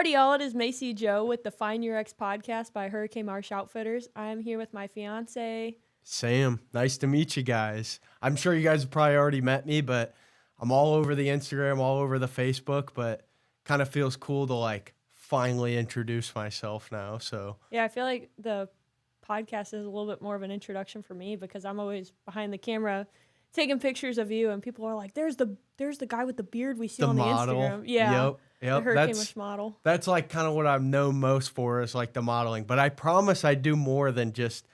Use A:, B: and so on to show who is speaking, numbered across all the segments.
A: Howdy, y'all. It is Macie Joe with the Find Your Ex podcast by Hurricane Marsh Outfitters. I'm here with my fiance,
B: Sam. Nice to meet you guys. I'm sure you guys have probably already met me, but I'm all over the Instagram, all over the Facebook, but kind of feels cool to like finally introduce myself now. So
A: yeah, I feel like the podcast is a little bit more of an introduction for me because I'm always behind the camera taking pictures of you, and people are like, "There's the guy with the beard we see
B: the
A: on the
B: model.
A: Instagram." Yeah,
B: Yep.
A: the Hurricane Marsh model.
B: That's like kind of what I'm known most for is like the modeling. But I promise I do more than just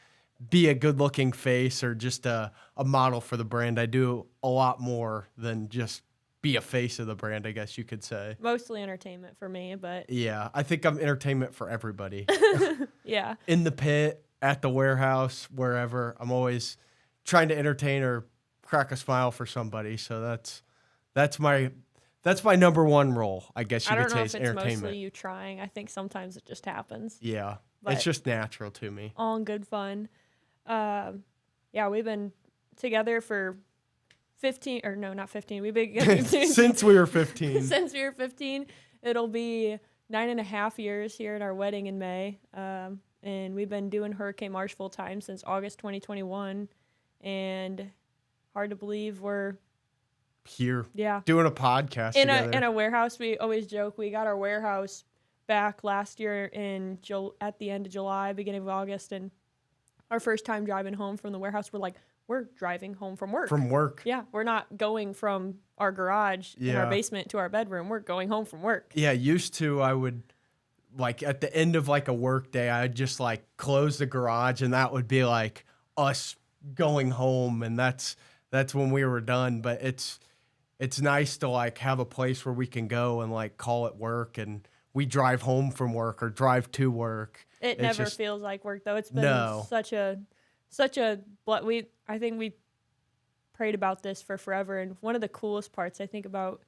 B: be a good looking face or just a model for the brand. I do a lot more than just be a face of the brand, I guess you could say.
A: Mostly entertainment for me, but
B: Yeah, I think I'm entertainment for everybody.
A: yeah.
B: In the pit, at the warehouse, wherever, I'm always trying to entertain or crack a smile for somebody. So that's my number one role, I guess you could say, is
A: I don't know if it's
B: entertainment.
A: mostly you trying. I think sometimes it just happens.
B: Yeah,
A: But
B: it's just natural to me.
A: all in good fun. Yeah, we've been together for 15, or no, not 15. We've been together
B: Since we were 15.
A: since we were 15. It'll be 9.5 years here at our wedding in May. And we've been doing Hurricane Marsh full time since August 2021. And hard to believe we're
B: Here,
A: yeah
B: doing a podcast
A: in
B: together.
A: a warehouse. We always joke we got our warehouse back last year at the end of July, beginning of August, and our first time driving home from the warehouse, we're driving home from work.
B: From work.
A: Yeah, we're not going from our garage in our
B: Yeah.
A: basement to our bedroom. We're going home from work.
B: Yeah, used to I would, like, at the end of, like, a work day, I'd just, like, close the garage, and that would be, like, us going home, and that's when we were done. But it's nice to, like, have a place where we can go and, like, call it work, and we drive home from work or drive to work.
A: It
B: It's
A: never
B: just-
A: feels like work, though. It's been
B: No.
A: such a I think we prayed about this for forever, and one of the coolest parts I think about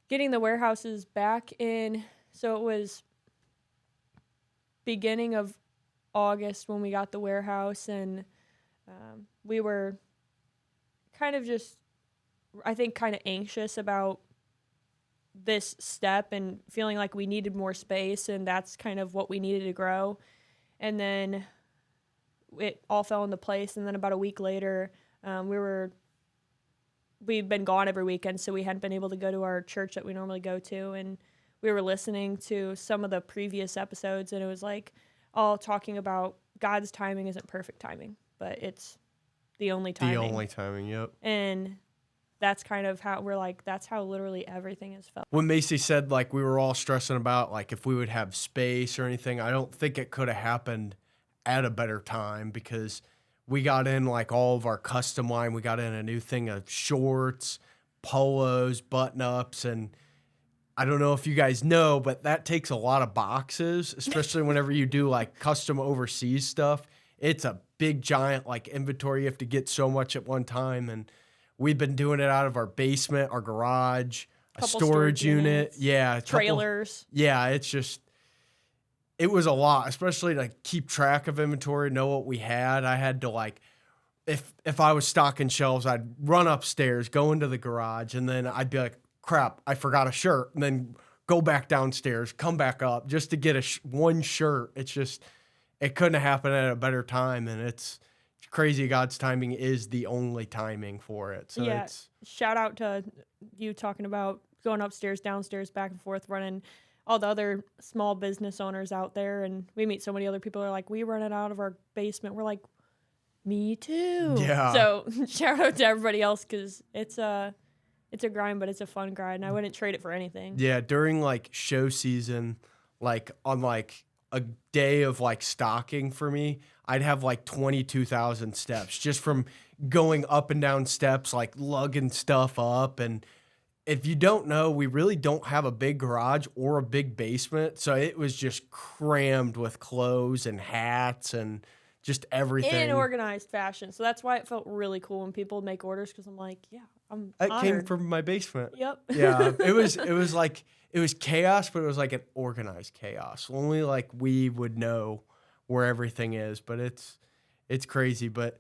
A: getting the warehouses back in, so it was beginning of August when we got the warehouse, and we were kind of just, I think, kind of anxious about this step and feeling like we needed more space, and that's kind of what we needed to grow. And then it all fell into place, and then about a week later, we'd been gone every weekend, so we hadn't been able to go to our church that we normally go to, and we were listening to some of the previous episodes, and it was like all talking about God's timing isn't perfect timing, but it's the only timing.
B: The only timing, yep.
A: And that's kind of how we're like, that's how literally everything has felt.
B: When Macie said, like, we were all stressing about, like, if we would have space or anything, I don't think it could have happened at a better time because we got in, like, all of our custom line. We got in a new thing of shorts, polos, button-ups, and I don't know if you guys know, but that takes a lot of boxes, especially whenever you do, like, custom overseas stuff. It's a big, giant, like, inventory. You have to get so much at one time, and we've been doing it out of our basement, our garage, a storage unit. Yeah.
A: Trailers.
B: It's just, it was a lot, especially to keep track of inventory, know what we had. I had to, like, if I was stocking shelves, I'd run upstairs, go into the garage, and then I'd be like, crap, I forgot a shirt, and then go back downstairs, come back up just to get one shirt. It's just, it couldn't have happened at a better time, and it's crazy. God's timing is the only timing for it. So
A: yeah, shout out to you talking about going upstairs, downstairs, back and forth, running all the other small business owners out there. And we meet so many other people who are like, we run it out of our basement. We're like, me too.
B: Yeah.
A: So shout out to everybody else because it's a grind, but it's a fun grind. And I wouldn't trade it for anything.
B: Yeah, during, like, show season, like, on, like, a day of, like, stocking for me, I'd have, like, 22,000 steps just from going up and down steps, like, lugging stuff up. And if you don't know, we really don't have a big garage or a big basement, so it was just crammed with clothes and hats and just everything.
A: In an organized fashion. So that's why it felt really cool when people would make orders because I'm like, yeah, I'm
B: It
A: honored.
B: came from my basement.
A: Yep.
B: Yeah, it was like, it was chaos, but it was like an organized chaos. Only, like, we would know where everything is, but it's crazy. But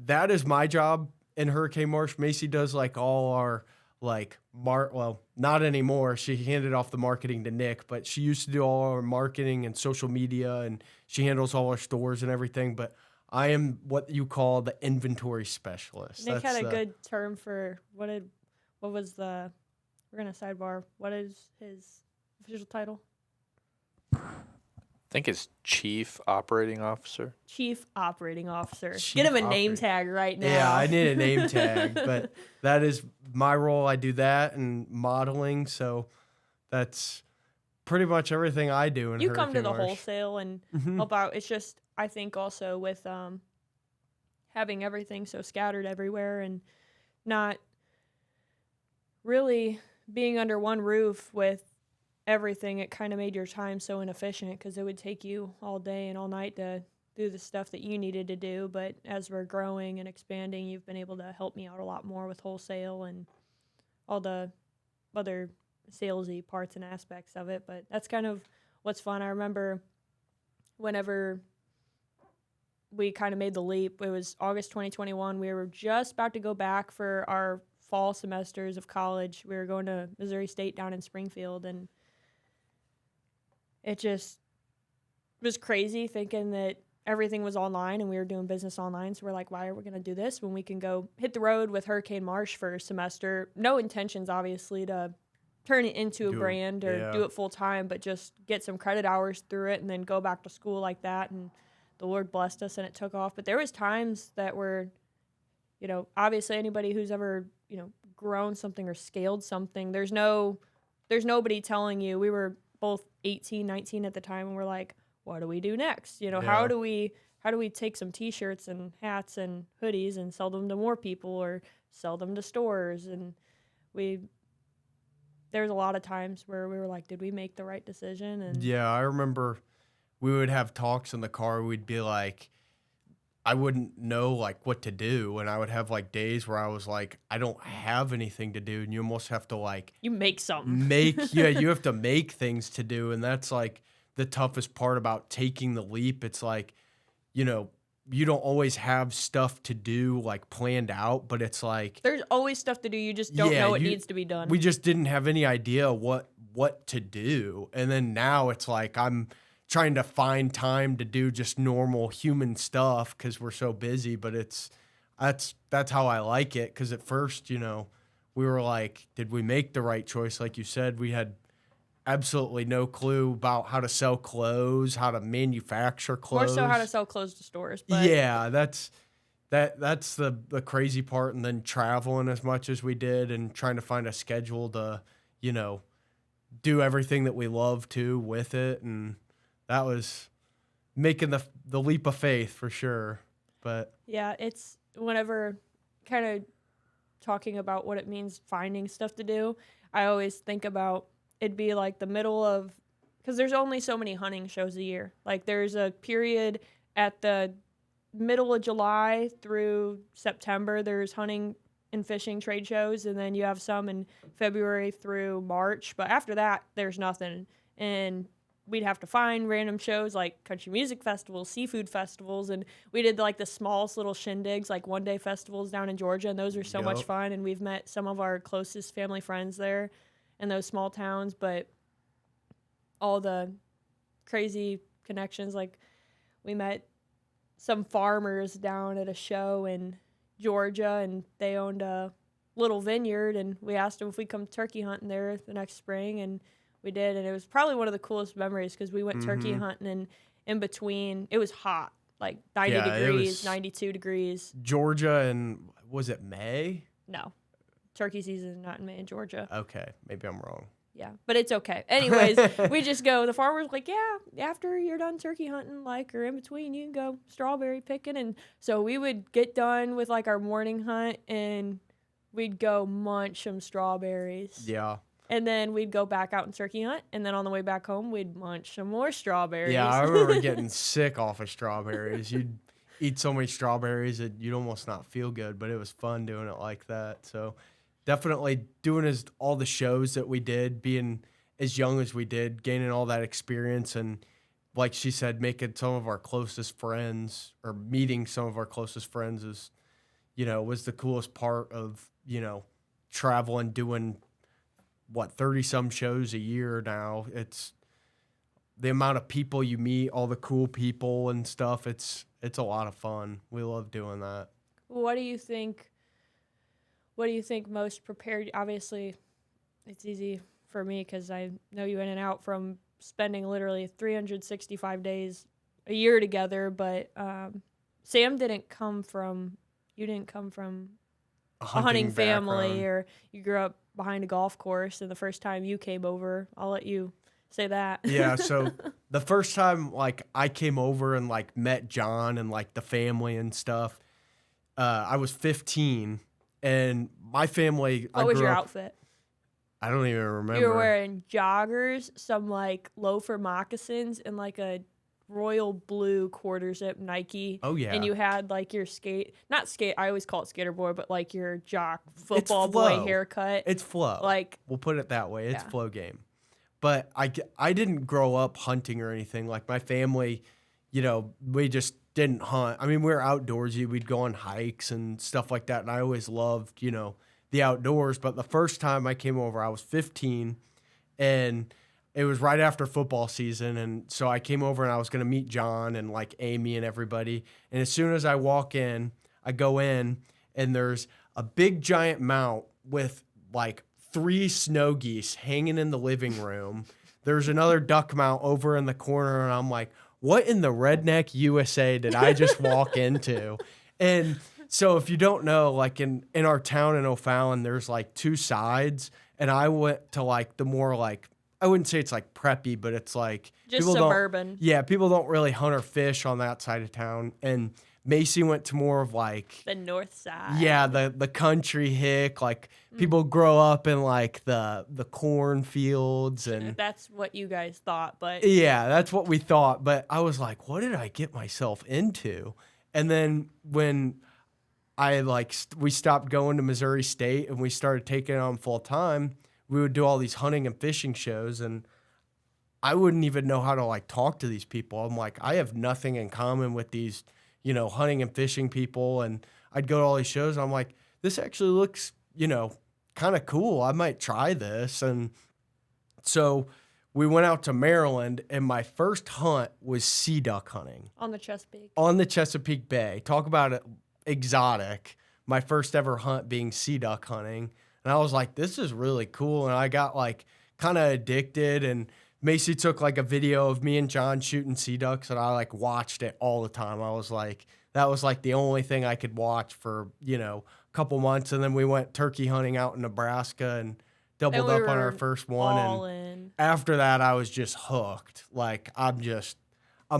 B: that is my job in Hurricane Marsh. Macie does, like, all our, like well, not anymore. She handed off the marketing to Nick, but she used to do all our marketing and social media, and she handles all our stores and everything. But I am what you call the inventory specialist.
A: Nick had a good term for what was the, we're going to sidebar. What is his official title?
C: I think it's Chief Operating Officer.
A: Chief Operating Officer.
B: Chief
A: Get him a name tag right now.
B: Yeah, I need a name tag, but that is my role. I do that and modeling, so that's pretty much everything I do in
A: You
B: Hurricane
A: come to the
B: Marsh.
A: wholesale and help out. It's just, I think also with having everything so scattered everywhere and not really being under one roof with everything, it kind of made your time so inefficient because it would take you all day and all night to do the stuff that you needed to do. But as we're growing and expanding, you've been able to help me out a lot more with wholesale and all the other salesy parts and aspects of it. But that's kind of what's fun. I remember whenever we kind of made the leap, it was August 2021. We were just about to go back for our fall semesters of college. We were going to Missouri State down in Springfield, and it just was crazy thinking that everything was online and we were doing business online. So we're like, why are we going to do this when we can go hit the road with Hurricane Marsh for a semester? No intentions, obviously, to turn it into a brand or do it full time, but just get some credit hours through it and then go back to school like that. And the Lord blessed us and it took off. But there was times that were, obviously anybody who's ever, grown something or scaled something, there's nobody telling you. We were both 18, 19 at the time, and we're like, what do we do next? How do we take some t-shirts and hats and hoodies and sell them to more people or sell them to stores? And there's a lot of times where we were like, did we make the right decision? And
B: yeah, I remember we would have talks in the car. We'd be like, I wouldn't know like what to do, and I would have like days where I was like, I don't have anything to do, and you almost have to like
A: you make something.
B: You have to make things to do, and that's like the toughest part about taking the leap. It's like, you don't always have stuff to do like planned out, but it's like
A: there's always stuff to do. You just don't know what needs to be done.
B: We just didn't have any idea what to do, and then now it's like I'm trying to find time to do just normal human stuff because we're so busy. But that's how I like it. Because at first, we were like, did we make the right choice? Like you said, we had absolutely no clue about how to sell clothes, how to manufacture clothes.
A: More so how to sell clothes to stores. But
B: yeah, that's the crazy part. And then traveling as much as we did and trying to find a schedule to, do everything that we love to with it. And that was making the leap of faith for sure. But
A: yeah, it's whenever kind of talking about what it means finding stuff to do, I always think about it'd be like the middle of, because there's only so many hunting shows a year. Like there's a period at the middle of July through September, there's hunting and fishing trade shows, and then you have some in February through March. But after that, there's nothing. And we'd have to find random shows like country music festivals, seafood festivals, and we did like the smallest little shindigs, like one-day festivals down in Georgia, and those were so much fun. And we've met some of our closest family friends there in those small towns. But all the crazy connections, like we met some farmers down at a show in Georgia, and they owned a little vineyard, and we asked them if we'd come turkey hunting there the next spring, and we did, and it was probably one of the coolest memories because we went turkey hunting, and in between, it was hot, like 90 degrees, 92 degrees.
B: Georgia, and was it May?
A: No. Turkey season is not in May in Georgia.
B: Okay, maybe I'm wrong.
A: Yeah, but it's okay. Anyways, we just go, the farmer's like, yeah, after you're done turkey hunting, like, or in between, you can go strawberry picking. And so we would get done with, like, our morning hunt, and we'd go munch some strawberries.
B: Yeah.
A: And then we'd go back out and turkey hunt, and then on the way back home, we'd munch some more strawberries.
B: Yeah, I remember getting sick off of strawberries. You'd eat so many strawberries that you'd almost not feel good, but it was fun doing it like that. So definitely doing all the shows that we did, being as young as we did, gaining all that experience, and like she said, making some of our closest friends or meeting some of our closest friends was the coolest part of, traveling, doing 30 some shows a year now. It's the amount of people you meet, all the cool people and stuff. It's a lot of fun. We love doing that.
A: What do you think? What do you think most prepared? Obviously, it's easy for me because I know you in and out from spending literally 365 days a year together. But Sam didn't come from. You didn't come from a hunting family,
B: background.
A: or you grew up behind a golf course. And the first time you came over, I'll let you say that.
B: Yeah, so the first time like I came over and like met John and like the family and stuff, I was 15, and my family.
A: What was your outfit?
B: I don't even remember.
A: You were wearing joggers, some like loafer moccasins, and like a royal blue quarter zip Nike.
B: Oh yeah.
A: And you had like your I always call it skater boy, but like your jock football boy haircut.
B: It's flow.
A: Like,
B: we'll put it that way. It's
A: yeah.
B: flow game. But I didn't grow up hunting or anything. Like my family, we just didn't hunt. I mean, we were outdoorsy. We'd go on hikes and stuff like that. And I always loved, the outdoors. But the first time I came over, I was 15, and it was right after football season. And so I came over and I was going to meet John and like Amy and everybody. And as soon as I walk in, I go in, and there's a big giant mount with like 3 snow geese hanging in the living room. There's another duck mount over in the corner, and I'm like, what in the redneck USA did I just walk into? And so if you don't know, like in our town in O'Fallon, there's like 2 sides, and I went to like the more like, I wouldn't say it's like preppy, but it's like
A: just suburban.
B: Yeah, people don't really hunt or fish on that side of town. And Macie went to more of like
A: the north side.
B: Yeah, the country hick. Like people grow up in like the cornfields, and
A: that's what you guys thought, but
B: yeah, that's what we thought. But I was like, what did I get myself into? And then when I we stopped going to Missouri State and we started taking it on full time, we would do all these hunting and fishing shows, and I wouldn't even know how to like talk to these people. I'm like, I have nothing in common with these, hunting and fishing people. And I'd go to all these shows, and I'm like, this actually looks, kind of cool. I might try this. And so we went out to Maryland, and my first hunt was sea duck hunting.
A: On the Chesapeake.
B: On the Chesapeake Bay. Talk about it exotic. My first ever hunt being sea duck hunting. And I was like, this is really cool. And I got like kind of addicted, and Macie took like a video of me and John shooting sea ducks, and I like watched it all the time. I was like, that was like the only thing I could watch for, a couple months. And then we went turkey hunting out in Nebraska and doubled up on our first one. And after that, I was just hooked. Like I'm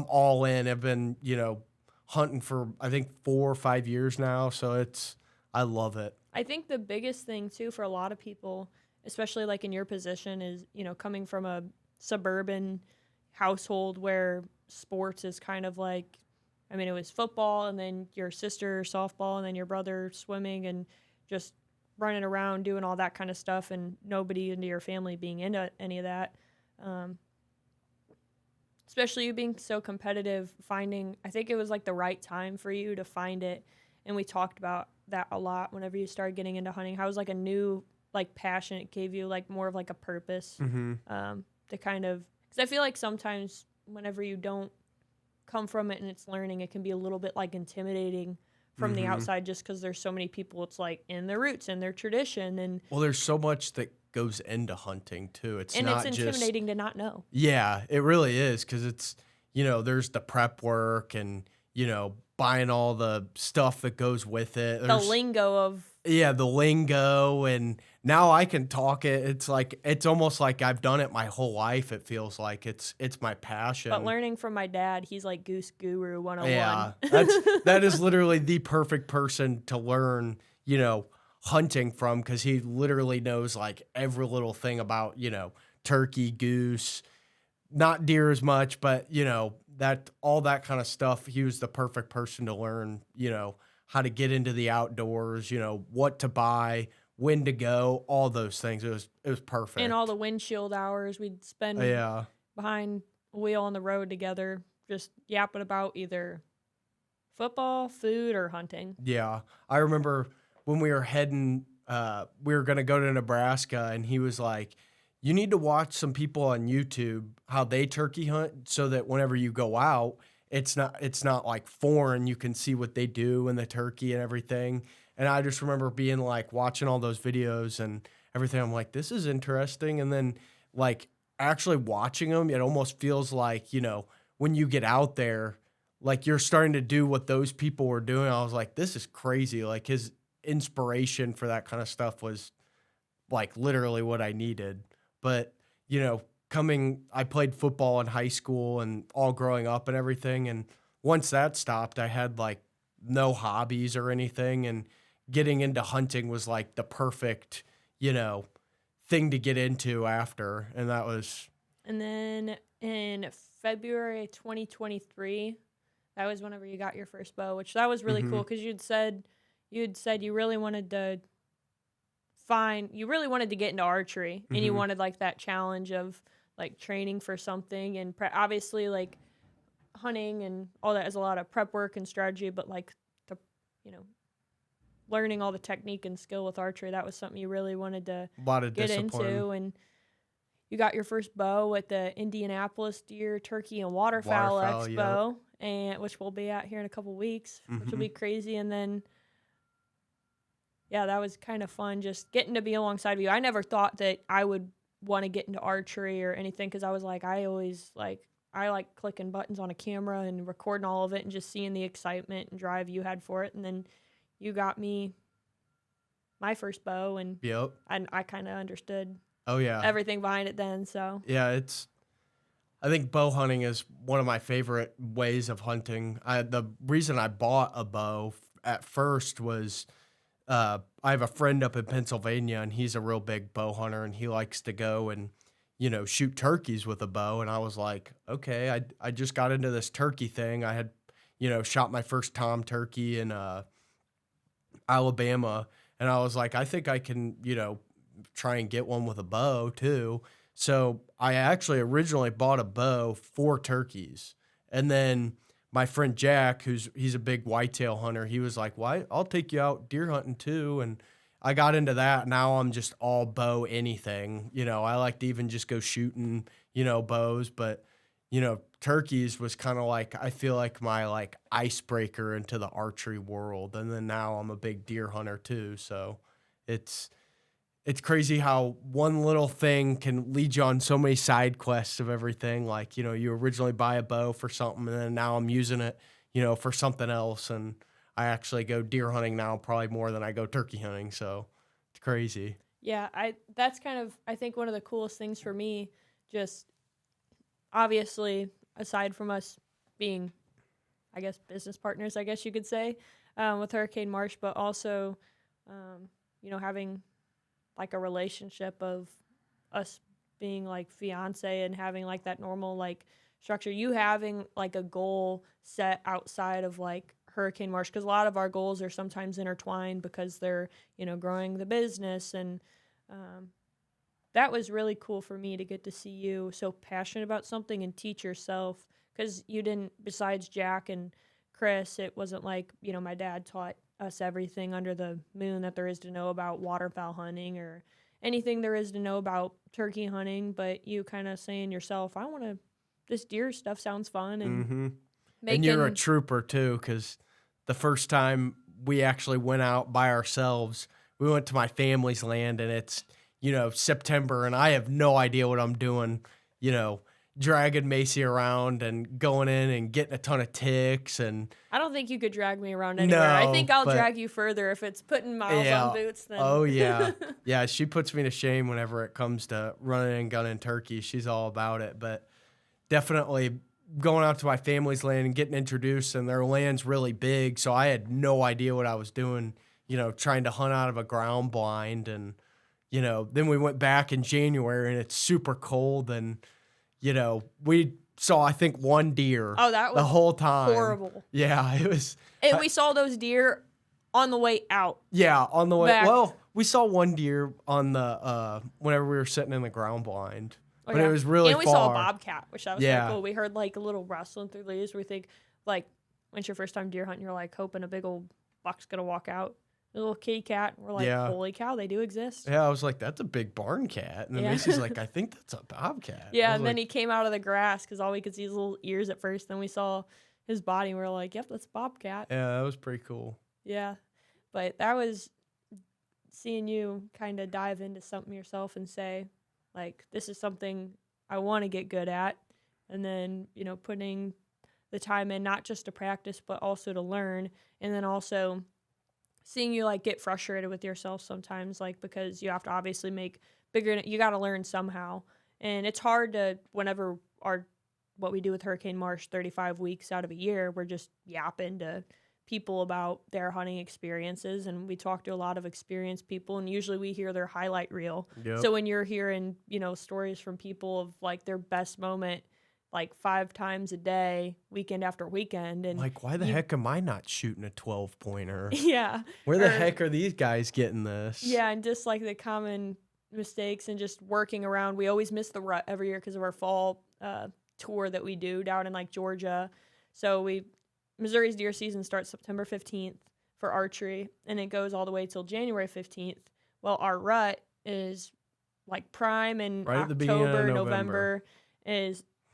B: all in. I've been, hunting for I think 4 or 5 years now. So I love it.
A: I think the biggest thing too for a lot of people, especially like in your position, is, coming from a suburban household where sports is kind of like, I mean, it was football, and then your sister softball, and then your brother swimming, and just running around doing all that kind of stuff, and nobody into your family being into any of that. Especially you being so competitive, I think it was like the right time for you to find it. And we talked about that a lot whenever you started getting into hunting. How it was like a new like passion. It gave you like more of like a purpose to kind of, because I feel like sometimes whenever you don't come from it and it's learning, it can be a little bit like intimidating from the outside, just because there's so many people. It's like in their roots and their tradition, and
B: well, there's so much that goes into hunting too. It's
A: intimidating to not know.
B: Yeah, it really is, because it's there's the prep work and buying all the stuff that goes with it.
A: The lingo of
B: the lingo, and now I can talk it. It's like it's almost like I've done it my whole life. It feels like it's my passion.
A: But learning from my dad, he's like Goose Guru 101.
B: Yeah, that is literally the perfect person to learn, hunting from, because he literally knows like every little thing about, turkey, goose, not deer as much, but that all that kind of stuff. He was the perfect person to learn, how to get into the outdoors, what to buy, when to go, all those things. It was perfect.
A: And all the windshield hours we'd spend behind a wheel on the road together, just yapping about either football, food, or hunting.
B: Yeah. I remember when we were heading we were going to go to Nebraska, and he was like, you need to watch some people on YouTube, how they turkey hunt, so that whenever you go out, it's not like foreign. You can see what they do and the turkey and everything. And I just remember being like watching all those videos and everything. I'm like, this is interesting. And then like actually watching them, it almost feels like, when you get out there, like you're starting to do what those people were doing. I was like, this is crazy. Like his inspiration for that kind of stuff was like literally what I needed. But, I played football in high school and all growing up and everything. And once that stopped, I had like no hobbies or anything. And getting into hunting was like the perfect, thing to get into after. And that was.
A: And then in February 2023, that was whenever you got your first bow, which that was really cool because you'd said you really wanted to get into archery and you wanted like that challenge of like training for something and obviously like hunting and all that is a lot of prep work and strategy, but like the learning all the technique and skill with archery, that was something you really wanted to get into. And you got your first bow at the Indianapolis Deer, Turkey, and Waterfowl Expo,
B: yep.
A: and which we'll be at here in a couple weeks, which will be crazy. And then, yeah, that was kind of fun just getting to be alongside of you. I never thought that I would want to get into archery or anything because I was like, I like clicking buttons on a camera and recording all of it and just seeing the excitement and drive you had for it. And then you got me my first bow, and
B: yep.
A: I kind of understood.
B: Oh yeah,
A: everything behind it then. So
B: yeah, I think bow hunting is one of my favorite ways of hunting. The reason I bought a bow at first was I have a friend up in Pennsylvania, and he's a real big bow hunter, and he likes to go and shoot turkeys with a bow. And I was like, okay, I just got into this turkey thing. I had shot my first tom turkey in Alabama, and I was like, I think I can try and get one with a bow too. So I actually originally bought a bow for turkeys. And then my friend Jack, he's a big whitetail hunter, he was like, "Why? I'll take you out deer hunting too." And I got into that. Now I'm just all bow anything. I like to even just go shooting, bows, but turkeys was kind of like, I feel like my like icebreaker into the archery world. And then now I'm a big deer hunter too. So it's crazy how one little thing can lead you on so many side quests of everything. Like, you originally buy a bow for something, and then now I'm using it, for something else. And I actually go deer hunting now probably more than I go turkey hunting. So it's crazy.
A: Yeah, that's kind of, I think, one of the coolest things for me, just obviously, aside from us being, I guess, business partners, I guess you could say, with Hurricane Marsh, but also, having like a relationship of us being like fiance and having like that normal like structure, you having like a goal set outside of like Hurricane Marsh, because a lot of our goals are sometimes intertwined because they're growing the business. And that was really cool for me to get to see you so passionate about something and teach yourself, because you didn't, besides Jack and Chris, it wasn't like my dad taught us everything under the moon that there is to know about waterfowl hunting or anything there is to know about turkey hunting, but you kind of saying yourself, this deer stuff sounds fun. And
B: and you're a trooper too, because the first time we actually went out by ourselves, we went to my family's land, and it's September, and I have no idea what I'm doing, dragging Macie around and going in and getting a ton of ticks. And
A: I don't think you could drag me around anywhere. I think I'll drag you further if it's putting miles on boots. Then.
B: Oh yeah, yeah. She puts me to shame whenever it comes to running and gunning turkeys. She's all about it. But definitely going out to my family's land and getting introduced, and their land's really big, so I had no idea what I was doing. Trying to hunt out of a ground blind, and then we went back in January, and it's super cold, and we saw, I think, one deer.
A: Oh, that was
B: the whole time.
A: Horrible.
B: Yeah, it was.
A: And we saw those deer on the way out.
B: Yeah, on the way.
A: Back.
B: Well, we saw one deer on the whenever we were sitting in the ground blind, but it was really far.
A: And we saw a bobcat, which that was
B: yeah.
A: kind of cool. We heard like a little rustling through leaves. We think like, when's your first time deer hunting? You're like hoping a big old buck's gonna walk out. a little kitty cat. We're like,
B: Yeah.
A: holy cow, they do exist.
B: Yeah, I was like, that's a big barn cat. And then
A: Yeah.
B: Macie's like, I think that's a bobcat.
A: Yeah,
B: I was
A: and then
B: like,
A: he came out of the grass because all we could see his little ears at first. Then we saw his body, and we were like, yep, that's a bobcat.
B: yeah, that was pretty cool.
A: Yeah, but that was seeing you kind of dive into something yourself and say, like, this is something I want to get good at. And then, putting the time in, not just to practice, but also to learn. And then also seeing you, like, get frustrated with yourself sometimes, like, because you have to obviously make bigger, you got to learn somehow. And it's hard to, whenever what we do with Hurricane Marsh, 35 weeks out of a year, we're just yapping to people about their hunting experiences, and we talk to a lot of experienced people, and usually we hear their highlight reel.
B: Yep.
A: So when you're hearing, stories from people of like their best moment, like 5 times a day, weekend after weekend, and
B: Like, why the heck am I not shooting a 12-pointer?
A: yeah,
B: Where the heck are these guys getting this?
A: yeah, and just like the common mistakes and just working around. We always miss the rut every year because of our fall tour that we do down in like Georgia. So Missouri's deer season starts September 15th for archery, and it goes all the way till January 15th. Well, our rut is like prime in
B: Right at the beginning of
A: October,
B: November.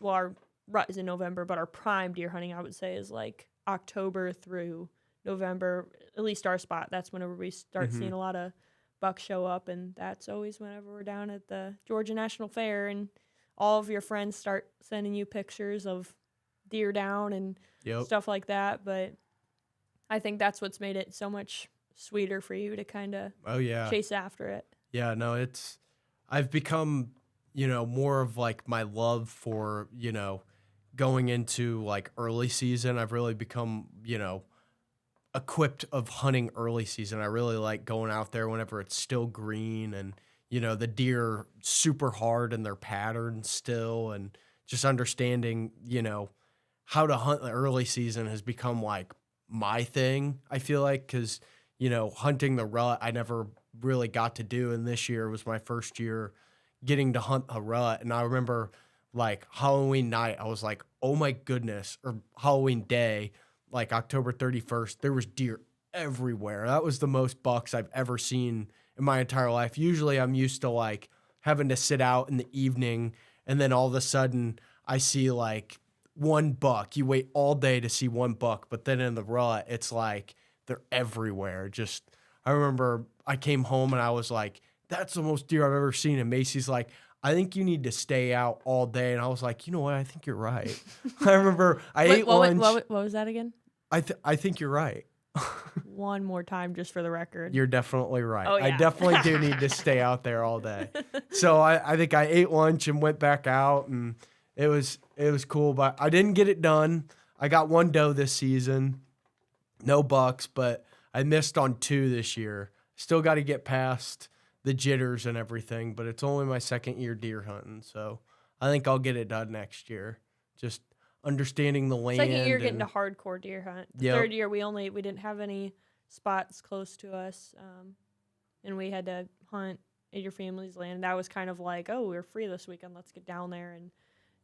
A: Our rut is in November, but our prime deer hunting, I would say, is like October through November, at least our spot. That's whenever we start seeing a lot of bucks show up, and that's always whenever we're down at the Georgia National Fair, and all of your friends start sending you pictures of deer down and stuff like that. But I think that's what's made it so much sweeter for you to kind of chase after it.
B: Yeah, no, I've become, more of like my love for, going into like early season. I've really become, equipped of hunting early season. I really like going out there whenever it's still green and, the deer super hard in their patterns still, and just understanding, how to hunt the early season has become like my thing, I feel like, because, hunting the rut I never really got to do. And this year was my first year getting to hunt a rut. And I remember like Halloween night, I was like, oh my goodness, or Halloween day, like October 31st, there was deer everywhere. That was the most bucks I've ever seen in my entire life. Usually I'm used to like having to sit out in the evening, and then all of a sudden I see like one buck. You wait all day to see one buck, but then in the rut, it's like they're everywhere. Just, I remember I came home and I was like, that's the most deer I've ever seen. And Macie's like, I think you need to stay out all day. And I was like, you know what? I think you're right. I remember I ate lunch.
A: What was that again?
B: I think you're right.
A: One more time, just for the record.
B: You're definitely right.
A: Oh, yeah.
B: I definitely do need to stay out there all day. So I think I ate lunch and went back out, and it was cool, but I didn't get it done. I got one doe this season, no bucks, but I missed on 2 this year. Still got to get past the jitters and everything, but it's only my second year deer hunting, so I think I'll get it done next year. Just understanding the land.
A: Second year getting to hardcore deer hunt. The
B: Yep.
A: third year we didn't have any spots close to us, and we had to hunt at your family's land. That was kind of like, oh, we're free this weekend, let's get down there, and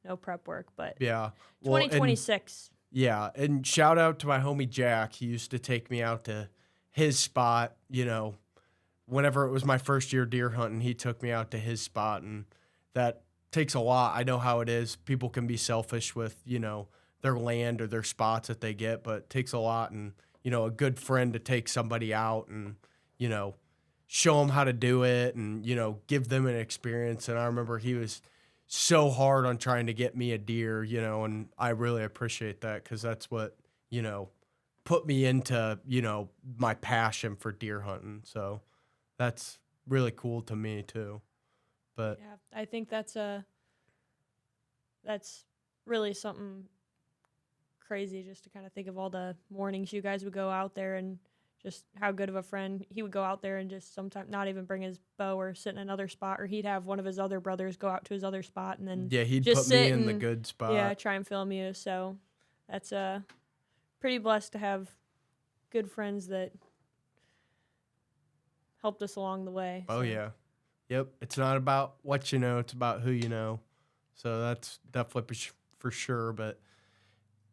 A: no prep work. But
B: yeah,
A: 2026.
B: Yeah, and shout out to my homie Jack. He used to take me out to his spot, whenever it was my first year deer hunting, he took me out to his spot, and that takes a lot. I know how it is. People can be selfish with, their land or their spots that they get, but it takes a lot, and, a good friend to take somebody out and, show them how to do it and, give them an experience. And I remember he was so hard on trying to get me a deer, and I really appreciate that, because that's what, put me into, my passion for deer hunting. So that's really cool to me too. But
A: Yeah, I think that's really something crazy, just to kind of think of all the mornings you guys would go out there, and just how good of a friend he would go out there and just sometimes not even bring his bow or sit in another spot, or he'd have one of his other brothers go out to his other spot, and then
B: yeah, he'd
A: just
B: put me
A: sit
B: in the
A: and,
B: good spot.
A: yeah, try and film you. So that's pretty blessed to have good friends that helped us along the way.
B: Oh
A: so.
B: yeah. Yep. It's not about what you know, it's about who you know. So that's definitely for sure. But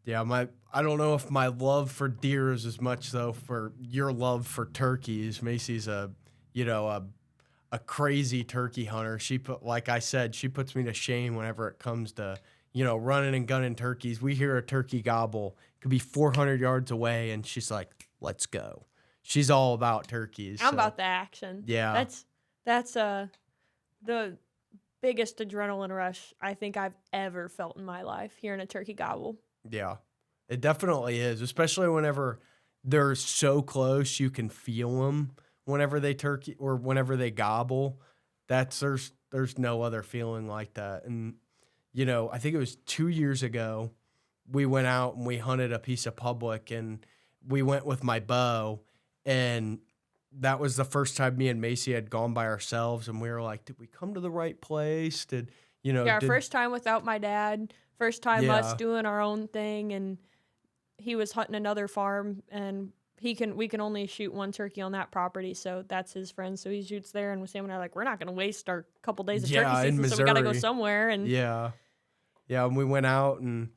B: Yeah, I don't know if my love for deer is as much though for your love for turkeys. Macie's a crazy turkey hunter. Like I said, she puts me to shame whenever it comes to, running and gunning turkeys. We hear a turkey gobble, it could be 400 yards away, and she's like, "Let's go." She's all about turkeys.
A: I'm about the action.
B: Yeah.
A: That's the biggest adrenaline rush I think I've ever felt in my life, hearing a turkey gobble.
B: Yeah, it definitely is, especially whenever they're so close you can feel them whenever they gobble. There's no other feeling like that. And, I think it was 2 years ago, we went out and we hunted a piece of public, and we went with my bow, and that was the first time me and Macie had gone by ourselves, and we were like, did we come to the right place?
A: Our first time without my dad, first time us doing our own thing, and he was hunting another farm, and we can only shoot one turkey on that property, so that's his friend, so he shoots there, and Sam and I are like, we're not going to waste our couple days of turkey season, so we got to go somewhere. And
B: and we went out, and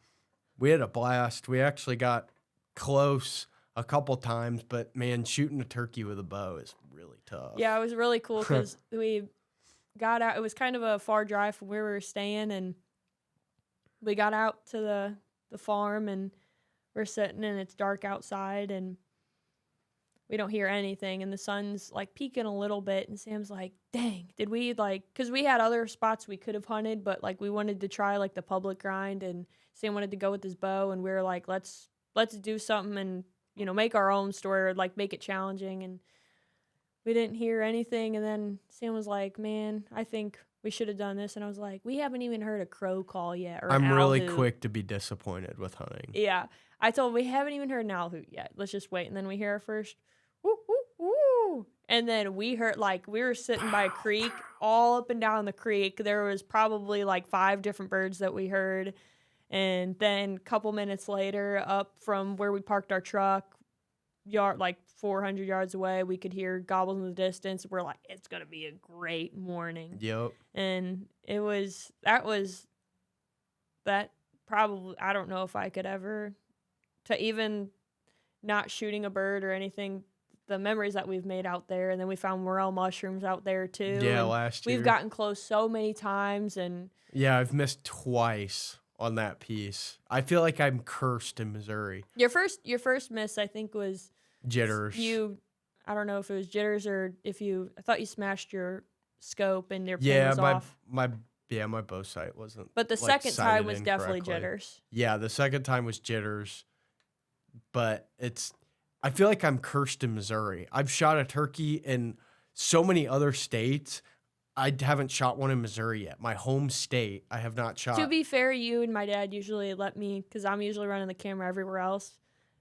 B: we had a blast. We actually got close a couple times, but man, shooting a turkey with a bow is really tough.
A: Yeah, it was really cool because we got out. It was kind of a far drive from where we were staying, and we got out to the farm, and we're sitting, and it's dark outside, and we don't hear anything, and the sun's like peeking a little bit, and Sam's like, dang, did we because we had other spots we could have hunted, but like we wanted to try like the public grind, and Sam wanted to go with his bow, and we were like, let's do something and make our own story, or like make it challenging. And we didn't hear anything, and then Sam was like, man, I think we should have done this, and I was like, we haven't even heard a crow call yet, or
B: I'm really
A: hoot.
B: quick to be disappointed with hunting.
A: Yeah, I told him we haven't even heard an owl hoot yet, let's just wait. And then we hear our first woo woo woo, and then we heard, like, we were sitting by a creek, all up and down the creek, there was probably like 5 different birds that we heard. And then a couple minutes later, up from where we parked our truck, like 400 yards away, we could hear gobbles in the distance. We're like, it's going to be a great morning.
B: Yep.
A: And that probably, I don't know if I could ever, to even not shooting a bird or anything, the memories that we've made out there. And then we found morel mushrooms out there too.
B: Yeah, last year.
A: We've gotten close so many times. And
B: yeah, I've missed twice on that piece. I feel like I'm cursed in Missouri.
A: Your first miss, I think, was
B: jitters.
A: I don't know if it was jitters or I thought you smashed your scope and your pin was off.
B: my bow sight wasn't.
A: But the second time was definitely jitters.
B: Yeah, the second time was jitters. But I feel like I'm cursed in Missouri. I've shot a turkey in so many other states. I haven't shot one in Missouri yet. My home state, I have not shot.
A: To be fair, you and my dad usually let me, because I'm usually running the camera everywhere else.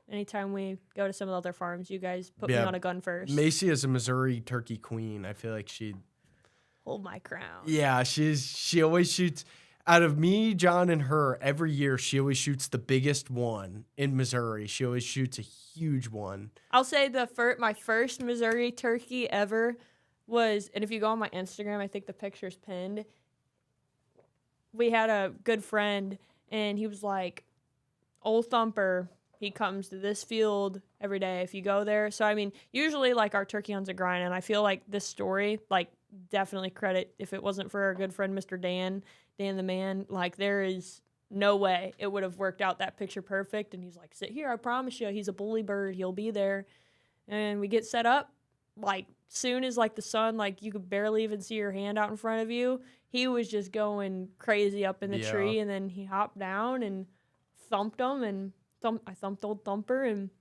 A: Anytime we go to some of the other farms, you guys put me on a gun first.
B: Macie is a Missouri turkey queen. I feel like she'd
A: hold my crown.
B: Yeah, she always shoots. Out of me, John, and her, every year she always shoots the biggest one in Missouri. She always shoots a huge one.
A: I'll say my first Missouri turkey ever was, and if you go on my Instagram, I think the picture's pinned. We had a good friend, and he was like, old Thumper, he comes to this field every day if you go there. So, I mean, usually, like, our turkey hunts a grind, and I feel like this story, like, definitely credit, if it wasn't for our good friend, Mr. Dan the man, like, there is no way it would have worked out that picture perfect. And he's like, sit here, I promise you, he's a bully bird, he'll be there. And we get set up, like, soon as, like, the sun, like, you could barely even see your hand out in front of you, he was just going crazy up in the tree, and then he hopped down and thumped him, and I thumped old Thumper, and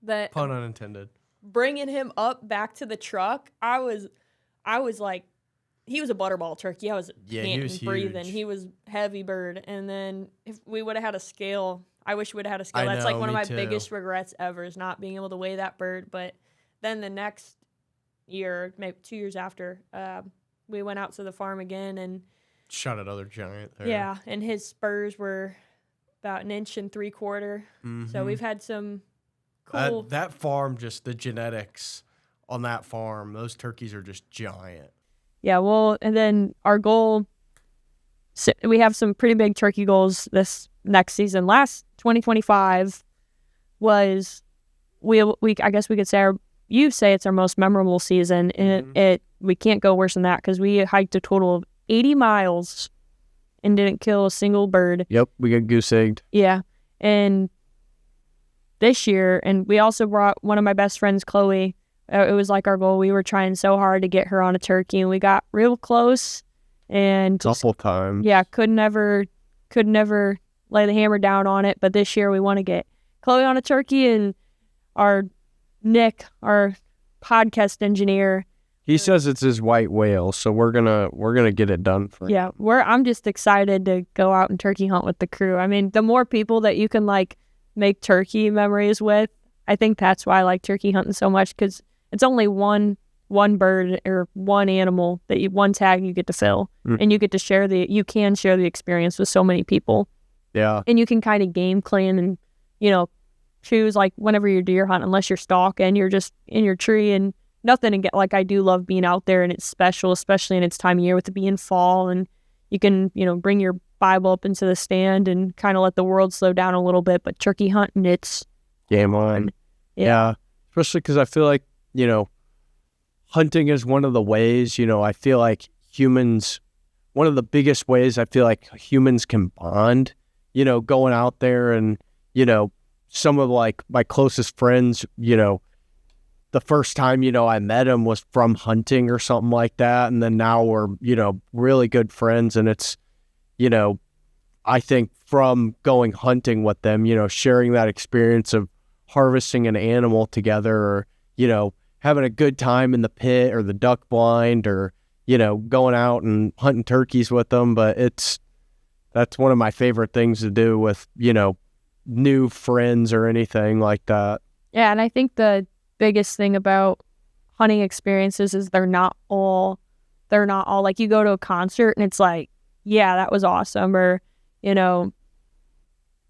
A: that
B: pun unintended.
A: Bringing him up back to the truck, I was like, he was a butterball turkey. I was panting, breathing. He was heavy bird, and then if we would have had a scale, I wish we would have had a scale. That's like one of my biggest regrets ever, is not being able to weigh that bird. But then the next year, maybe 2 years after, we went out to the farm again and
B: shot another giant there.
A: Yeah, and his spurs were about 1 3/4 inches. So we've had some cool.
B: That farm, just the genetics on that farm, those turkeys are just giant.
A: Yeah, well, and then our goal, we have some pretty big turkey goals this next season. 2025 was we I guess we could say you say it's our most memorable season, and it we can't go worse than that because we hiked a total of 80 miles and didn't kill a single bird.
D: Yep, we got goose egged.
A: Yeah, and this year, and we also brought one of my best friends, Chloe. It was like our goal. We were trying so hard to get her on a turkey, and we got real close. And
D: Couple times.
A: Yeah, could never lay the hammer down on it. But this year we want to get Chloe on a turkey, and our Nick, our podcast engineer.
D: He says it's his white whale, so we're gonna get it done for him.
A: Yeah, I'm just excited to go out and turkey hunt with the crew. I mean, the more people that you can like make turkey memories with, I think that's why I like turkey hunting so much, because it's only one bird or one animal one tag you get to fill, and you get to share the experience with so many people.
D: Yeah,
A: and you can kind of game plan and choose like whenever you're deer hunt, unless you're stalking, you're just in your tree and nothing to get. Like, I do love being out there, and it's special, especially in its time of year with it being fall, and you can bring your Bible up into the stand and kind of let the world slow down a little bit. But turkey hunting, it's
D: game on. Yeah, especially because I feel like hunting is one of the ways, I feel like one of the biggest ways I feel like humans can bond, going out there. And some of like my closest friends, the first time, I met them was from hunting or something like that. And then now we're, really good friends. And it's, I think from going hunting with them, sharing that experience of harvesting an animal together, or, having a good time in the pit or the duck blind, or, going out and hunting turkeys with them. But that's one of my favorite things to do with, new friends or anything like that.
A: Yeah. And I think the biggest thing about hunting experiences is they're not all like, you go to a concert and it's like, yeah, that was awesome. Or,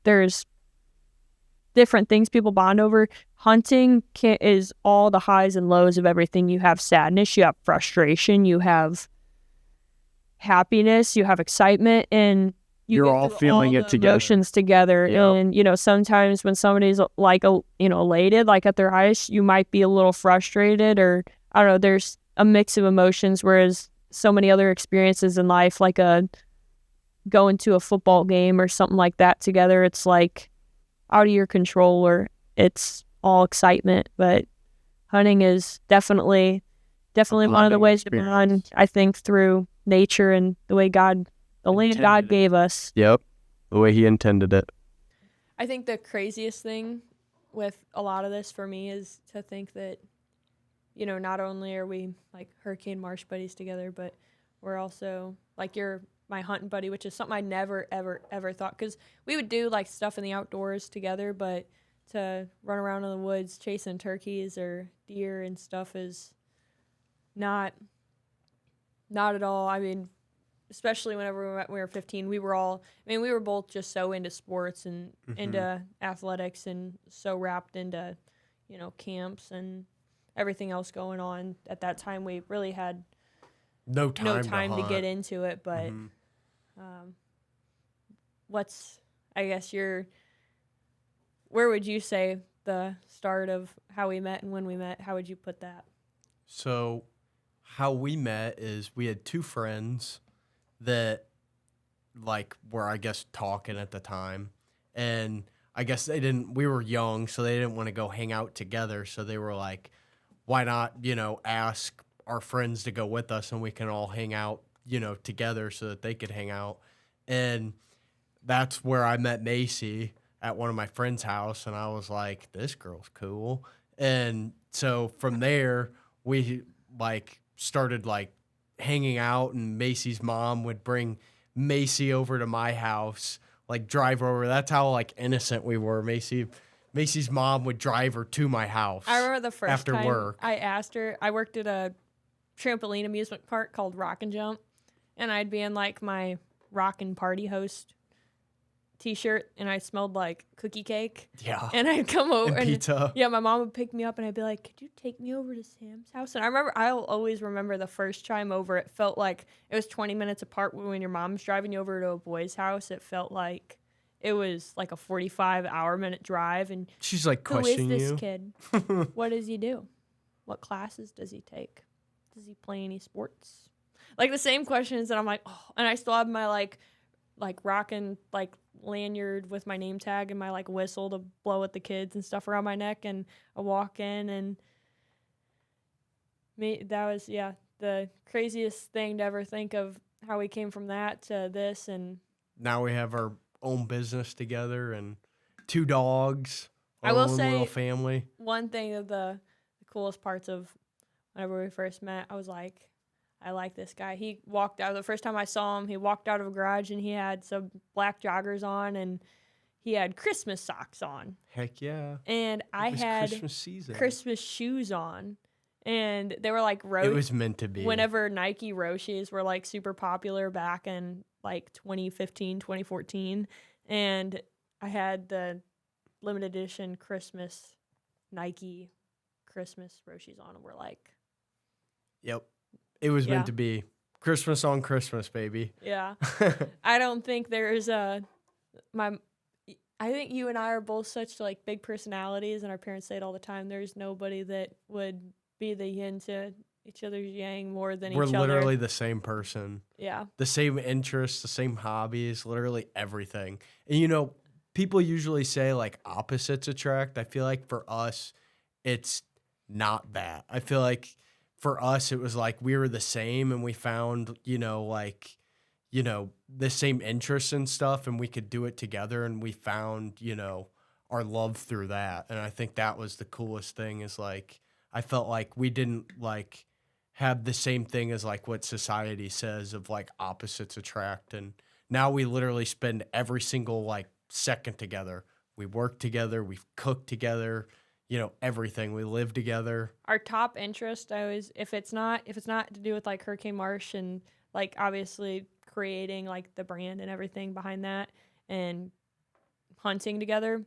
A: there's different things people bond over. Hunting is all the highs and lows of everything. You have sadness, you have frustration, you have happiness, you have excitement, and you're all feeling it together. Emotions together. Yep. And sometimes when somebody's like elated, like at their highest, you might be a little frustrated, or I don't know, there's a mix of emotions. Whereas so many other experiences in life, like going to a football game or something like that together, it's like out of your control, or it's all excitement. But hunting is definitely one of the ways to bond, I think, through nature and the way the land God gave us.
D: Yep, the way he intended it.
A: I think the craziest thing with a lot of this for me is to think that, not only are we like Hurricane Marsh buddies together, but we're also like, you're my hunting buddy, which is something I never, ever, ever thought. Because we would do like stuff in the outdoors together, but to run around in the woods chasing turkeys or deer and stuff is not at all. I mean, especially whenever we were 15, we were both just so into sports and into athletics, and so wrapped into, camps and everything else going on. At that time, we really had no time to get into it. But where would you say the start of how we met and when we met, how would you put that?
B: So how we met is we had two friends that like were, I guess, talking at the time, and I guess we were young, so they didn't want to go hang out together. So they were like, why not, ask our friends to go with us and we can all hang out, together, so that they could hang out. And that's where I met Macie, at one of my friend's house. And I was like, this girl's cool. And so from there, we like started like hanging out, and Macie's mom would bring Macie over to my house, like drive over. That's how like innocent we were. Macie's mom would drive her to my house.
A: I remember the first
B: after
A: time
B: work.
A: I asked her, I worked at a trampoline amusement park called Rock and Jump, and I'd be in like my rock and party host t-shirt, and I smelled like cookie cake.
B: Yeah.
A: And I'd come over
B: and pizza.
A: Yeah, my mom would pick me up, and I'd be like, could you take me over to Sam's house? And I'll always remember the first time over, it felt like it was 20 minutes apart. When your mom's driving you over to a boy's house, it felt like it was like a 45-minute drive. And
B: She's like
A: who is
B: questioning
A: this
B: you.
A: kid? What does he do? What classes does he take? Does he play any sports? Like the same questions that I'm like, oh, and I still have my like rocking like lanyard with my name tag and my like whistle to blow at the kids and stuff around my neck, and I walk in and that was the craziest thing to ever think of, how we came from that to this. And
B: Now we have our own business together and 2 dogs.
A: I will
B: own little
A: say
B: family.
A: one thing of the coolest parts of whenever we first met, I was like, I like this guy. He walked out, the first time I saw him, he walked out of a garage and he had some black joggers on and he had Christmas socks on.
B: Heck yeah.
A: And I
B: It was
A: had
B: Christmas season.
A: Christmas shoes on. And they were like
B: It was meant to be.
A: whenever Nike Roshis were like super popular back in like 2015, 2014. And I had the limited edition Christmas Nike Christmas Roshis on, and we're like,
B: Yep. It was
A: Yeah.
B: meant to be. Christmas on Christmas, baby.
A: yeah. I don't think there's I think you and I are both such like big personalities, and our parents say it all the time. There's nobody that would be the yin to each other's yang more than
B: We're
A: each other.
B: literally the same person.
A: Yeah.
B: The same interests, the same hobbies, literally everything. And you know, people usually say like opposites attract. I feel like for us, it's not that. I feel like for us, it was like we were the same and we found, the same interests and stuff, and we could do it together, and we found, our love through that. And I think that was the coolest thing, is like, I felt like we didn't like have the same thing as like what society says of like opposites attract. And now we literally spend every single like second together. We work together, we cook together, everything. We live together.
A: Our top interest, if it's not to do with like Hurricane Marsh and like obviously creating like the brand and everything behind that and hunting together,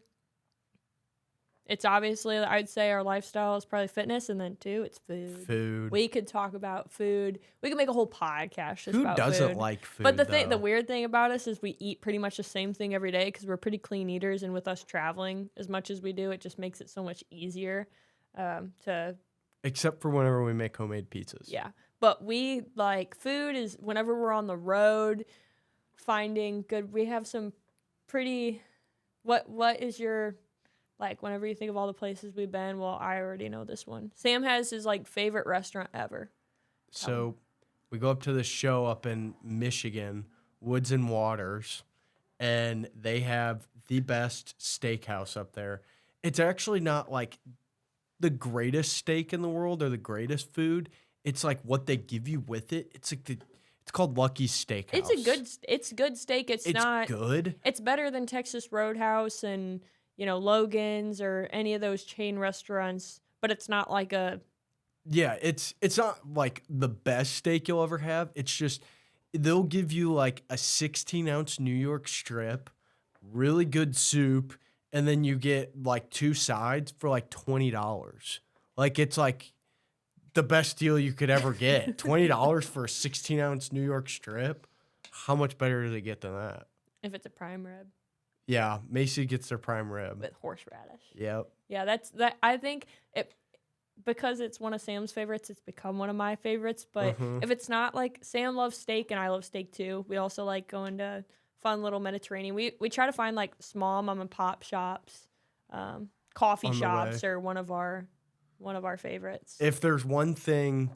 A: it's obviously, I'd say our lifestyle is probably fitness, and then 2, it's food.
B: Food.
A: We could talk about food. We could make a whole podcast just
B: Who
A: about
B: doesn't
A: food.
B: like food?
A: But the
B: though?
A: weird thing about us is we eat pretty much the same thing every day because we're pretty clean eaters, and with us traveling as much as we do, it just makes it so much easier to.
B: Except for whenever we make homemade pizzas.
A: Yeah, but we like food is whenever we're on the road, finding good. We have some pretty. What is your like whenever you think of all the places we've been? Well, I already know this one. Sam has his like favorite restaurant ever.
B: So we go up to this show up in Michigan, Woods and Waters, and they have the best steakhouse up there. It's actually not like the greatest steak in the world or the greatest food. It's like what they give you with it. It's like it's called Lucky's Steakhouse.
A: It's good steak. It's not
B: good.
A: It's better than Texas Roadhouse and Logan's or any of those chain restaurants, but it's not like a.
B: Yeah, it's not like the best steak you'll ever have. It's just they'll give you like a 16-ounce New York strip, really good soup, and then you get like 2 sides for like $20. Like it's like the best deal you could ever get. $20 for a 16-ounce New York strip. How much better does it get than that?
A: If it's a prime rib
B: Yeah, Macie gets their prime rib.
A: with horseradish.
B: Yep.
A: Yeah, that's. I think it because it's one of Sam's favorites. It's become one of my favorites. But if it's not, like, Sam loves steak and I love steak too. We also like going to fun little Mediterranean. We try to find like small mom and pop shops, coffee
B: On the
A: shops
B: way.
A: are one of our favorites.
B: If there's one thing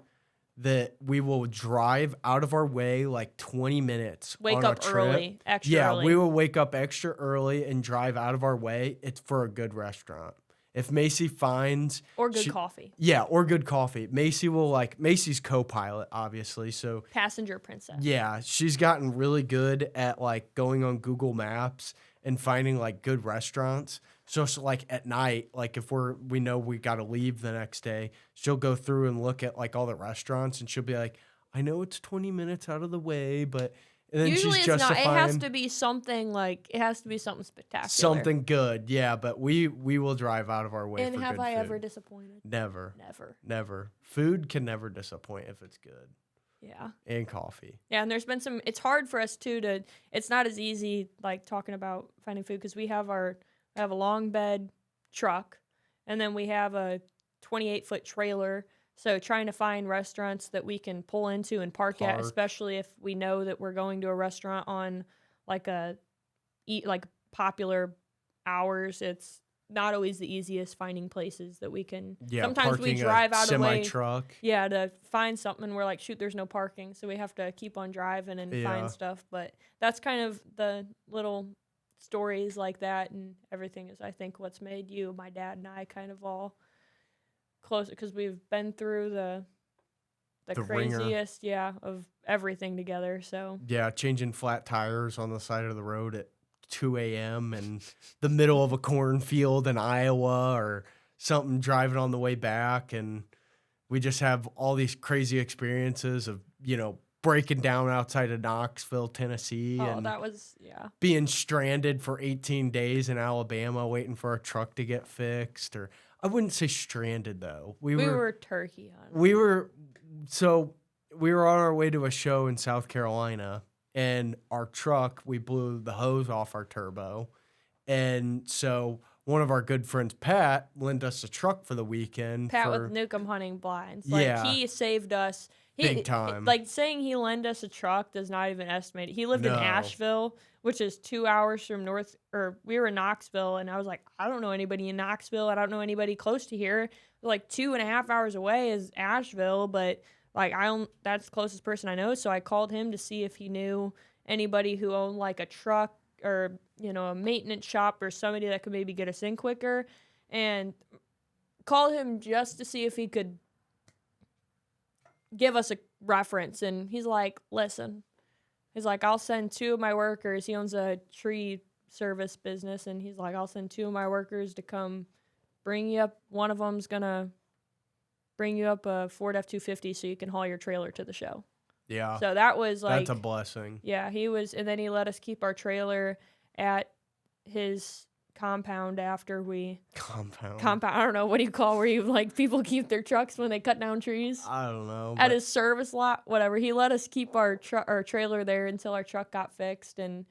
B: that we will drive out of our way like 20 minutes
A: Wake
B: on
A: up
B: a trip.
A: early, extra early.
B: We will wake up extra early and drive out of our way. It's for a good restaurant. If Macie finds
A: or good coffee.
B: Yeah, or good coffee. Macie will Macie's co-pilot, obviously. So
A: Passenger princess.
B: yeah, she's gotten really good at like going on Google Maps and finding like good restaurants. So like at night, like if we know we got to leave the next day, she'll go through and look at like all the restaurants, and she'll be like, I know it's 20 minutes out of the way, but and then
A: Usually
B: she's
A: it's not.
B: justifying
A: It has to be something spectacular.
B: something good. Yeah, but we will drive out of our way
A: And
B: for
A: have
B: good
A: I
B: food.
A: ever disappointed?
B: Never.
A: Never.
B: Never. Food can never disappoint if it's good.
A: Yeah.
B: And coffee.
A: Yeah, and there's been some, it's hard for us too it's not as easy like talking about finding food because we have a long bed truck and then we have a 28-foot trailer. So trying to find restaurants that we can pull into and park at, especially if we know that we're going to a restaurant on like popular hours, it's not always the easiest finding places that we can.
B: Yeah,
A: sometimes we drive out of the way.
B: Semi-truck.
A: Yeah, to find something and we're like, shoot, there's no parking, so we have to keep on driving and find stuff. But that's kind of the little stories like that, and everything is, I think, what's made you, my dad, and I kind of all closer because we've been through the craziest, of everything together. So
B: yeah, changing flat tires on the side of the road at 2 a.m. in the middle of a cornfield in Iowa or something, driving on the way back. And we just have all these crazy experiences of, breaking down outside of Knoxville, Tennessee.
A: Oh,
B: and
A: that was,
B: being stranded for 18 days in Alabama waiting for a truck to get fixed. Or I wouldn't say stranded, though. We were
A: turkey hunting.
B: We were on our way to a show in South Carolina. And our truck, we blew the hose off our turbo. And so one of our good friends, Pat, lent us a truck for the weekend.
A: Pat with Newcomb Hunting Blinds.
B: Yeah.
A: He saved us.
B: Big time.
A: Like, saying he lent us a truck does not even estimate it. He lived in Asheville, which is 2 hours from we were in Knoxville, and I was like, I don't know anybody in Knoxville. I don't know anybody close to here. Like, 2.5 hours away is Asheville, but like, that's the closest person I know, so I called him to see if he knew anybody who owned like a truck or, a maintenance shop or somebody that could maybe get us in quicker, and called him just to see if he could give us a reference. And he's like, listen, I'll send 2 of my workers. He owns a tree service business, and he's like, I'll send 2 of my workers to come bring you up. One of them's gonna bring you up a Ford F-250 so you can haul your trailer to the show.
B: Yeah.
A: So that was like...
B: That's a blessing.
A: Yeah, and then he let us keep our trailer at his compound after we... Compound. I don't know, what do you call where you, like, people keep their trucks when they cut down trees?
B: I don't know.
A: At his service lot, whatever. He let us keep our trailer there until our truck got fixed, and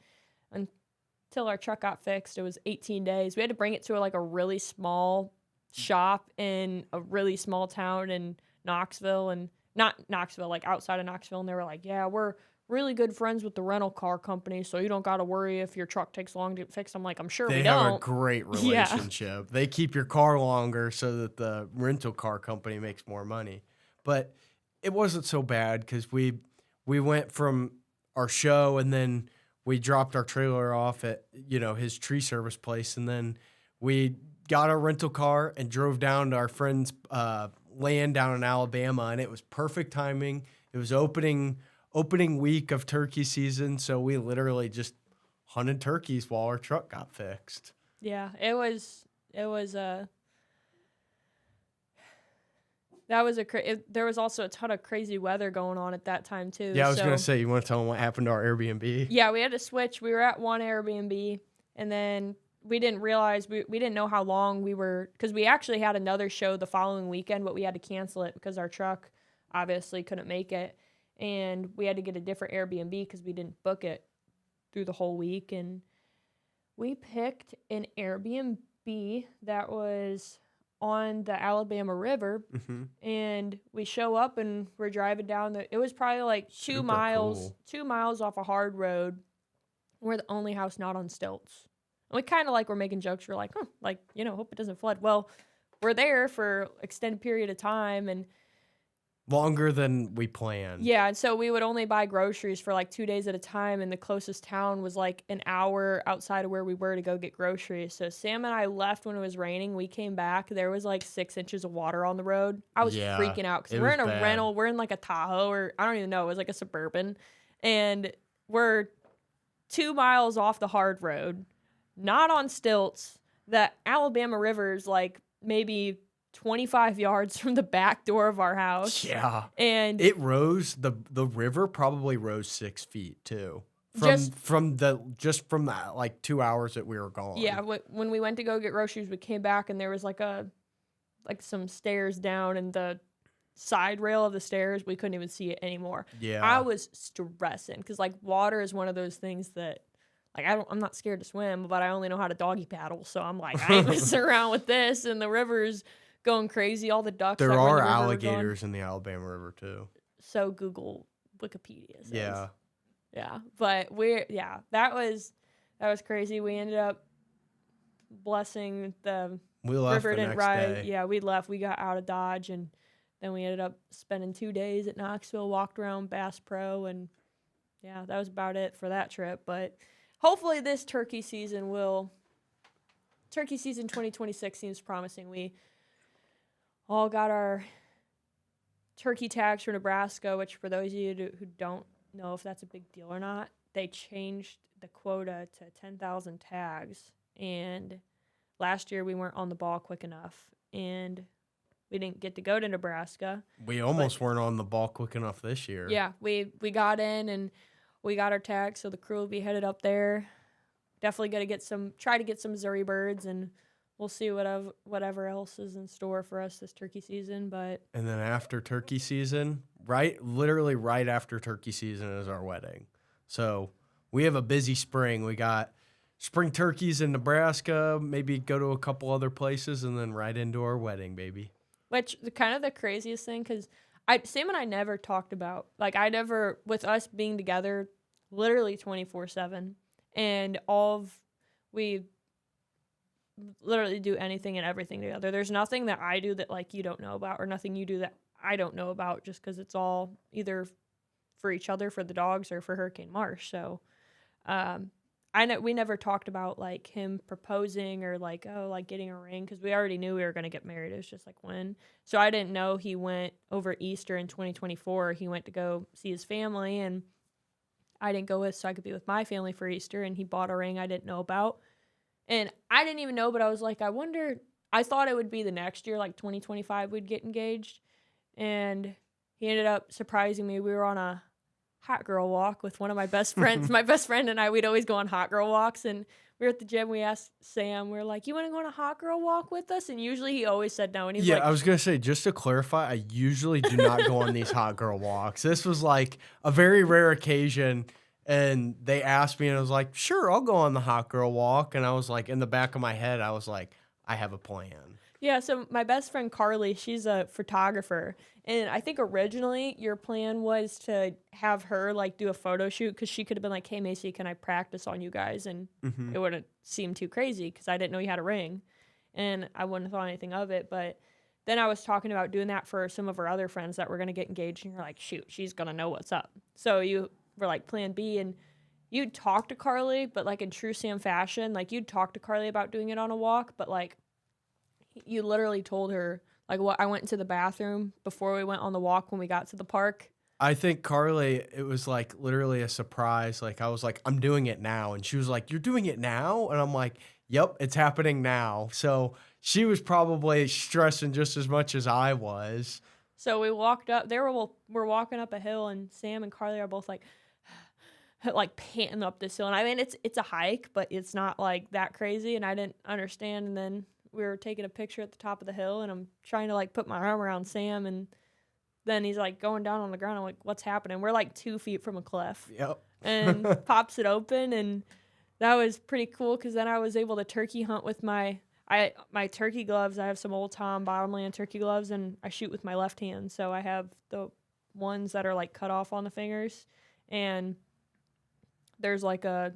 A: until our truck got fixed, it was 18 days. We had to bring it to, like, a really small shop in a really small town in Knoxville, and not Knoxville, like outside of Knoxville, and they were like, yeah, we're really good friends with the rental car company, so you don't got to worry if your truck takes long to get fixed. I'm like, I'm sure we don't.
B: They have a great relationship. Yeah. They keep your car longer so that the rental car company makes more money. But it wasn't so bad because we went from our show, and then we dropped our trailer off at, his tree service place, and then we got a rental car and drove down to our friend's land down in Alabama, and it was perfect timing. It was opening week of turkey season, so we literally just hunted turkeys while our truck got fixed.
A: Yeah, there was also a ton of crazy weather going on at that time too.
B: Yeah, I was gonna say, you want to tell them what happened to our Airbnb?
A: Yeah, we had to switch. We were at one Airbnb, and then we didn't realize, we didn't know how long we were, because we actually had another show the following weekend, but we had to cancel it because our truck obviously couldn't make it. And we had to get a different Airbnb because we didn't book it through the whole week. And we picked an Airbnb that was on the Alabama River. Mm-hmm. And we show up and we're driving down it was probably like 2 miles off a hard road. We're the only house not on stilts. And we kind of were making jokes. We're like, hope it doesn't flood. Well, we're there for extended period of time, and
B: longer than we planned.
A: Yeah, and so we would only buy groceries for 2 days at a time, and the closest town was an hour outside of where we were to go get groceries. So Sam and I left when it was raining. We came back. There was 6 inches of water on the road. I was freaking out because we're in a rental. We're in a Tahoe, or I don't even know. It was a Suburban. And we're 2 miles off the hard road, not on stilts. The Alabama River is maybe 25 yards from the back door of our house.
B: Yeah.
A: And
B: it rose, the river probably rose 6 feet too. From that 2 hours that we were gone.
A: Yeah, when we went to go get groceries, we came back and there was some stairs down, and the side rail of the stairs, we couldn't even see it anymore.
B: Yeah.
A: I was stressing because like water is one of those things that like I'm not scared to swim, but I only know how to doggy paddle. So I'm like, I ain't messing around with this. And the river's going crazy. All the ducks.
B: There
A: that run
B: are
A: the river
B: alligators in the Alabama River too.
A: So Google Wikipedia says.
B: Yeah.
A: Yeah. But that was crazy. We ended up blessing the
B: We left
A: river
B: the
A: didn't
B: next
A: rise.
B: day.
A: Yeah, we left. We got out of Dodge, and then we ended up spending 2 days at Knoxville, walked around Bass Pro, and yeah, that was about it for that trip. But hopefully this turkey season 2026 seems promising. We all got our turkey tags for Nebraska, which for those of you who don't know if that's a big deal or not, they changed the quota to 10,000 tags, and last year we weren't on the ball quick enough, and we didn't get to go to Nebraska.
B: We almost weren't on the ball quick enough this year.
A: Yeah, we got in and we got our tags, so the crew will be headed up there. Definitely got to try to get some Missouri birds, and we'll see whatever else is in store for us this turkey season. But
B: And then after turkey season, literally right after turkey season is our wedding. So we have a busy spring. We got spring turkeys in Nebraska, maybe go to a couple other places, and then right into our wedding, baby.
A: which kind of the craziest thing, because Sam and I never talked about, like with us being together literally 24/7, and we literally do anything and everything together. There's nothing that I do that like you don't know about, or nothing you do that I don't know about, just because it's all either for each other, for the dogs, or for Hurricane Marsh. So we never talked about like him proposing or like getting a ring, because we already knew we were going to get married. It was just like when. So I didn't know he went over Easter in 2024. He went to go see his family, and I didn't go so I could be with my family for Easter, and he bought a ring I didn't know about. And I didn't even know, but I was like, I wonder, I thought it would be the next year, like 2025, we'd get engaged. And he ended up surprising me. We were on a hot girl walk with one of my best friends. My best friend and I, we'd always go on hot girl walks. And we were at the gym. We asked Sam, we were like, you want to go on a hot girl walk with us? And usually he always said no. And he's like,
B: I was going to say, just to clarify, I usually do not go on these hot girl walks. This was like a very rare occasion. And they asked me, and I was like, sure, I'll go on the hot girl walk. And I was like, in the back of my head, I was like, I have a plan.
A: Yeah, so my best friend Carly, she's a photographer. And I think originally your plan was to have her like do a photo shoot, because she could have been like, hey, Macie, can I practice on you guys? And it wouldn't seem too crazy, because I didn't know you had a ring. And I wouldn't have thought anything of it. But then I was talking about doing that for some of our other friends that were going to get engaged. And you're like, shoot, she's going to know what's up. So you were like plan B, and you'd talk to Carly, but like in true Sam fashion, like you'd talk to Carly about doing it on a walk, but like you literally told her like, what, I went into the bathroom before we went on the walk when we got to the park.
B: I think Carly, it was like literally a surprise. Like I was like, I'm doing it now. And she was like, you're doing it now? And I'm like, yep, it's happening now. So she was probably stressing just as much as I was.
A: So we walked up, we're walking up a hill, and Sam and Carly are both like panting up this hill. And I mean, it's a hike, but it's not like that crazy. And I didn't understand. And then we were taking a picture at the top of the hill, and I'm trying to like put my arm around Sam, and then he's like going down on the ground. I'm like, what's happening? We're like 2 feet from a cliff.
B: Yep.
A: And pops it open, and that was pretty cool, because then I was able to turkey hunt with my turkey gloves. I have some Old Tom Bottomland turkey gloves, and I shoot with my left hand. So I have the ones that are like cut off on the fingers, and there's like I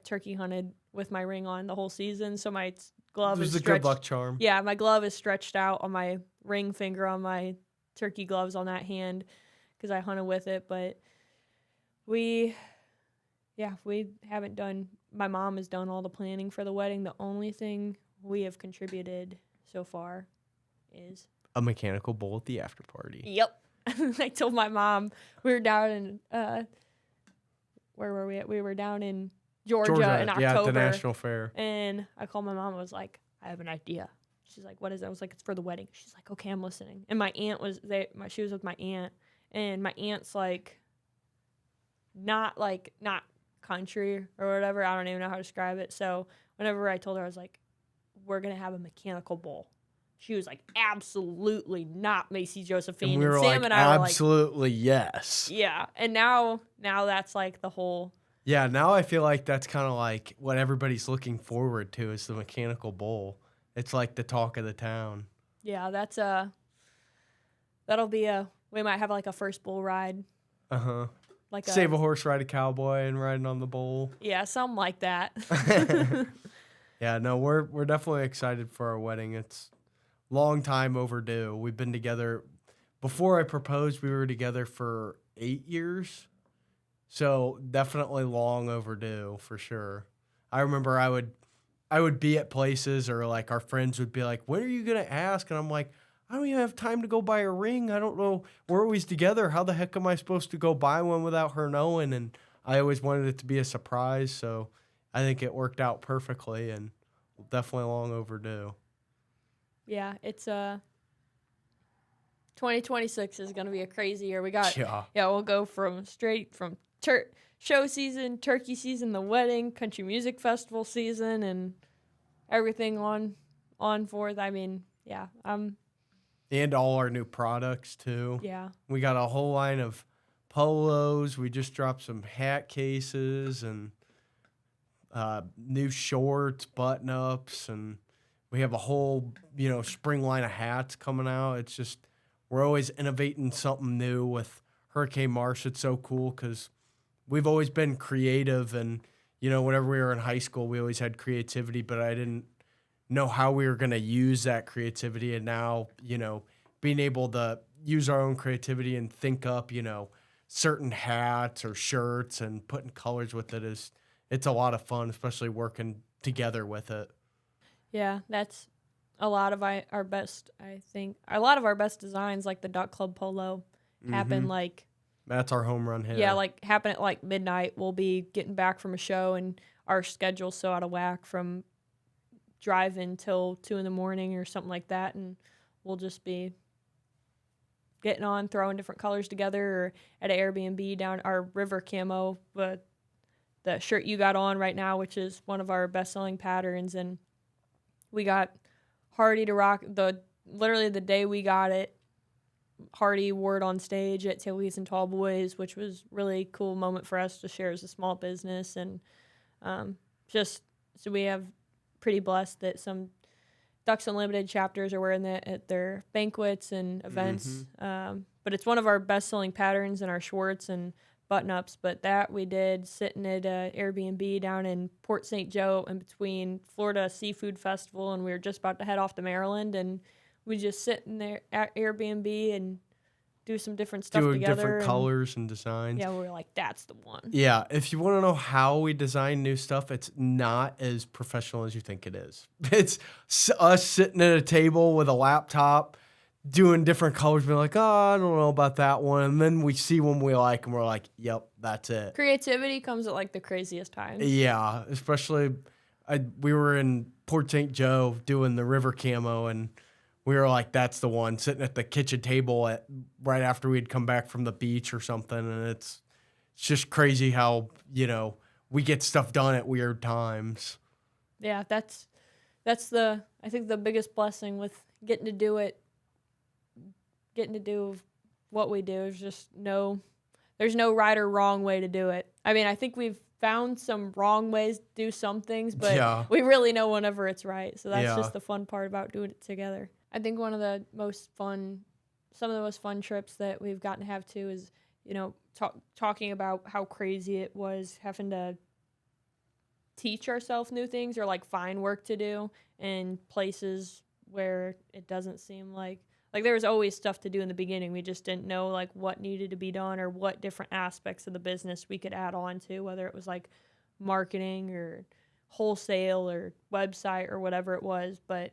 A: turkey hunted with my ring on the whole season. So my glove is stretched.
B: It was a good luck charm.
A: Yeah, my glove is stretched out on my ring finger on my turkey gloves on that hand, because I hunted with it. But we haven't done, my mom has done all the planning for the wedding. The only thing we have contributed so far is
B: a mechanical bull at the after party.
A: Yep. I told my mom, we were down in where were we at? We were down in Georgia in October.
B: Yeah, at the National Fair.
A: And I called my mom and was like, I have an idea. She's like, what is it? I was like, it's for the wedding. She's like, okay, I'm listening. And my aunt was there. She was with my aunt, and my aunt's like not country or whatever. I don't even know how to describe it. So whenever I told her, I was like, we're going to have a mechanical bull. she was like, absolutely not Macie Josephine.
B: And we were
A: Sam
B: like,
A: and I were
B: absolutely yes.
A: yeah. And now that's like the whole.
B: Yeah, now I feel like that's kind of like what everybody's looking forward to is the mechanical bull. It's like the talk of the town.
A: Yeah, that's that'll be we might have like a first bull ride.
B: Uh-huh.
A: Like
B: Save a horse, ride a cowboy, and riding on the bull.
A: Yeah, something like that.
B: Yeah, no, we're definitely excited for our wedding. It's long time overdue. We've been together before I proposed, we were together for 8 years. So definitely long overdue for sure. I remember I would be at places or like our friends would be like, "When are you going to ask?" And I'm like, "I don't even have time to go buy a ring. I don't know. We're always together. How the heck am I supposed to go buy one without her knowing?" And I always wanted it to be a surprise. So I think it worked out perfectly and definitely long overdue.
A: Yeah, it's 2026 is going to be a crazy year. We got we'll go from show season, turkey season, the wedding, country music festival season, and everything on forth. I mean, yeah,
B: And all our new products too.
A: Yeah.
B: We got a whole line of polos. We just dropped some hat cases and new shorts, button ups, and we have a whole, spring line of hats coming out. It's just, we're always innovating something new with Hurricane Marsh. It's so cool because we've always been creative, and whenever we were in high school, we always had creativity, but I didn't know how we were going to use that creativity. And now, being able to use our own creativity and think up, certain hats or shirts and putting colors with it it's a lot of fun, especially working together with it.
A: Yeah, that's a lot of our best, I think. A lot of our best designs, like the Duck Club polo, happen like...
B: That's our home run hit.
A: Yeah, like happen at like midnight. We'll be getting back from a show, and our schedule's so out of whack from driving till 2 a.m. or something like that, and we'll just be getting on, throwing different colors together, or at an Airbnb down our river camo, but the shirt you got on right now, which is one of our best-selling patterns, and we got Hardy to rock literally the day we got it. Hardy wore it on stage at Tailgate and Tall Boys, which was really cool moment for us to share as a small business, and just so we have pretty blessed that some Ducks Unlimited chapters are wearing that at their banquets and events. But it's one of our best-selling patterns in our shorts and button-ups. But that we did sitting at an Airbnb down in Port St. Joe in between Florida Seafood Festival, and we were just about to head off to Maryland, and we just sit in there at Airbnb and do some different stuff together.
B: Doing different colors and designs.
A: Yeah, we were like, that's the one.
B: Yeah, if you want to know how we design new stuff, it's not as professional as you think it is. It's us sitting at a table with a laptop, doing different colors, being like, I don't know about that one. And then we see one we like, and we're like, yep, that's it.
A: Creativity comes at like the craziest times.
B: Yeah, especially we were in Port St. Joe doing the river camo, and we were like, that's the one, sitting at the kitchen table right after we'd come back from the beach or something. And it's just crazy how, we get stuff done at weird times.
A: Yeah, that's I think the biggest blessing with getting to do what we do is just there's no right or wrong way to do it. I mean, I think we've found some wrong ways to do some things, but we really know whenever it's right. So that's just the fun part about doing it together. I think some of the most fun trips that we've gotten to have too is, talking about how crazy it was having to teach ourselves new things or like find work to do in places where it doesn't seem like there was always stuff to do in the beginning. We just didn't know like what needed to be done or what different aspects of the business we could add on to, whether it was like marketing or wholesale or website or whatever it was. But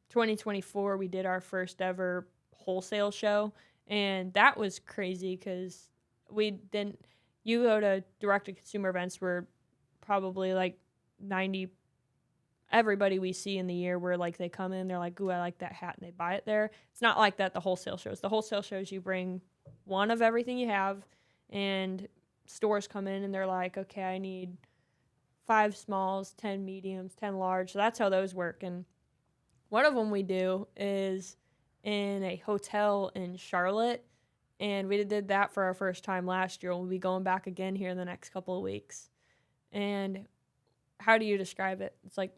A: 2024, we did our first ever wholesale show, and that was crazy because you go to direct-to-consumer events where probably like 90 everybody we see in the year where like they come in, they're like, ooh, I like that hat, and they buy it there. It's not like that. The wholesale shows you bring one of everything you have, and stores come in and they're like, okay, I need 5 smalls, 10 mediums, 10 large. So that's how those work. And one of them we do is in a hotel in Charlotte, and we did that for our first time last year. We'll be going back again here in the next couple of weeks. And how do you describe it? It's like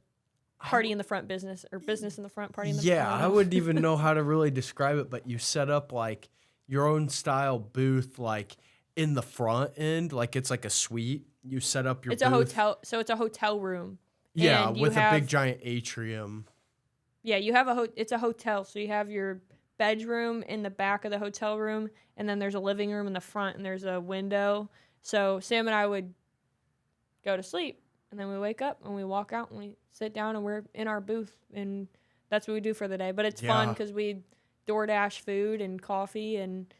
A: party in the front business, or business in the front, party in the front.
B: Yeah, I wouldn't even know how to really describe it, but you set up like your own style booth, like in the front end, like it's like a suite. You set up your
A: It's
B: booth.
A: a hotel, so it's a hotel room.
B: Yeah,
A: and
B: with a big giant atrium.
A: Yeah, you have it's a hotel, so you have your bedroom in the back of the hotel room, and then there's a living room in the front, and there's a window. So Sam and I would go to sleep, and then we wake up and we walk out and we sit down and we're in our booth, and that's what we do for the day. But it's fun because we DoorDash food and coffee, and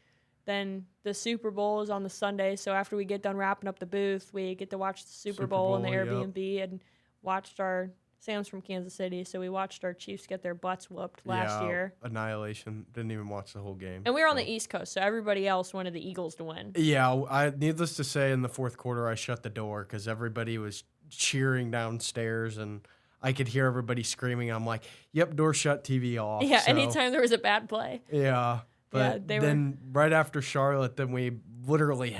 A: then the Super Bowl is on the Sunday. So after we get done wrapping up the booth, we get to watch the Super Bowl in the Airbnb and watched Sam's from Kansas City, so we watched our Chiefs get their butts whooped last year.
B: Annihilation. Didn't even watch the whole game.
A: And we were on the East Coast, so everybody else wanted the Eagles to win.
B: Yeah, needless to say, in the fourth quarter, I shut the door because everybody was cheering downstairs, and I could hear everybody screaming. I'm like, yep, door shut, TV off.
A: Yeah,
B: so,
A: anytime there was a bad play.
B: Yeah, but then right after Charlotte, then we literally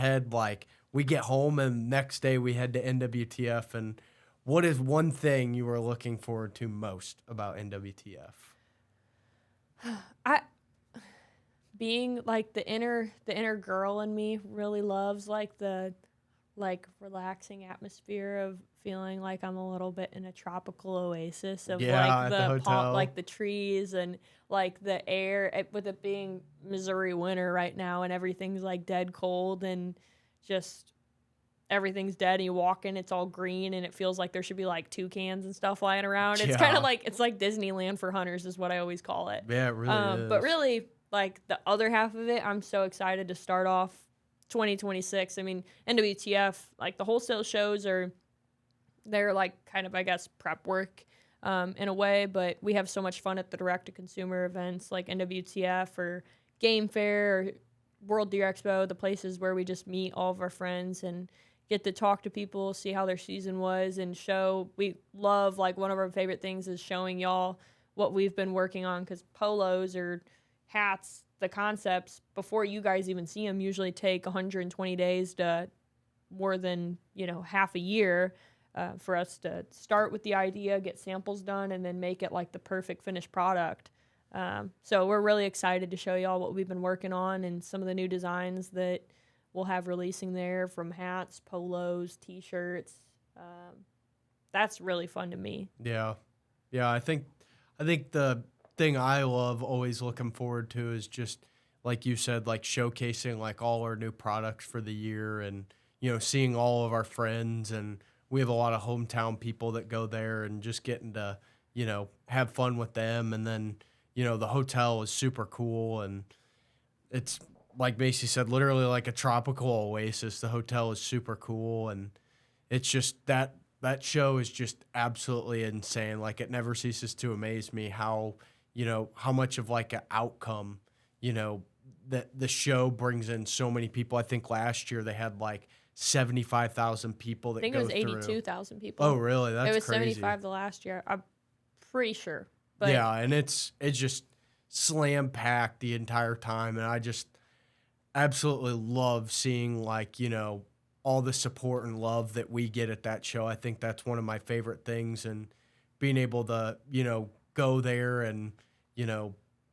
B: we get home, and next day we head to NWTF. And what is one thing you were looking forward to most about NWTF?
A: Being like the inner girl in me really loves like the relaxing atmosphere of feeling like I'm a little bit in a tropical oasis of like the trees and like the air, with it being Missouri winter right now, and everything's like dead cold and just everything's dead, and you walk in, it's all green, and it feels like there should be like toucans and stuff flying around. It's kind of like, it's like Disneyland for hunters is what I always call it.
B: Yeah, it really is.
A: But really, like the other half of it, I'm so excited to start off 2026. I mean, NWTF, like the wholesale shows they're like kind of, I guess, prep work in a way, but we have so much fun at the direct-to-consumer events like NWTF or Game Fair or World Deer Expo, the places where we just meet all of our friends and get to talk to people, see how their season was, and show. We love, like, one of our favorite things is showing y'all what we've been working on, because polos or hats, the concepts, before you guys even see them, usually take 120 days to more than, half a year for us to start with the idea, get samples done, and then make it like the perfect finished product. So we're really excited to show y'all what we've been working on and some of the new designs that we'll have releasing there, from hats, polos, t-shirts. That's really fun to me.
B: Yeah. I think the thing I love always looking forward to is just, like you said, like showcasing like all our new products for the year, and seeing all of our friends, and we have a lot of hometown people that go there, and just getting to have fun with them. And then the hotel is super cool, and it's like Macie said, literally like a tropical oasis. The hotel is super cool, and it's just that show is just absolutely insane. Like, it never ceases to amaze me how much of like an outcome, that the show brings in so many people. I think last year they had like 75,000 people that go through. I think it was 82,000
A: people.
B: Oh, really? That's crazy.
A: It was 75 the last year. I'm pretty sure. But
B: yeah, and it's just slam packed the entire time, and I just absolutely love seeing like all the support and love that we get at that show. I think that's one of my favorite things, and being able to go there and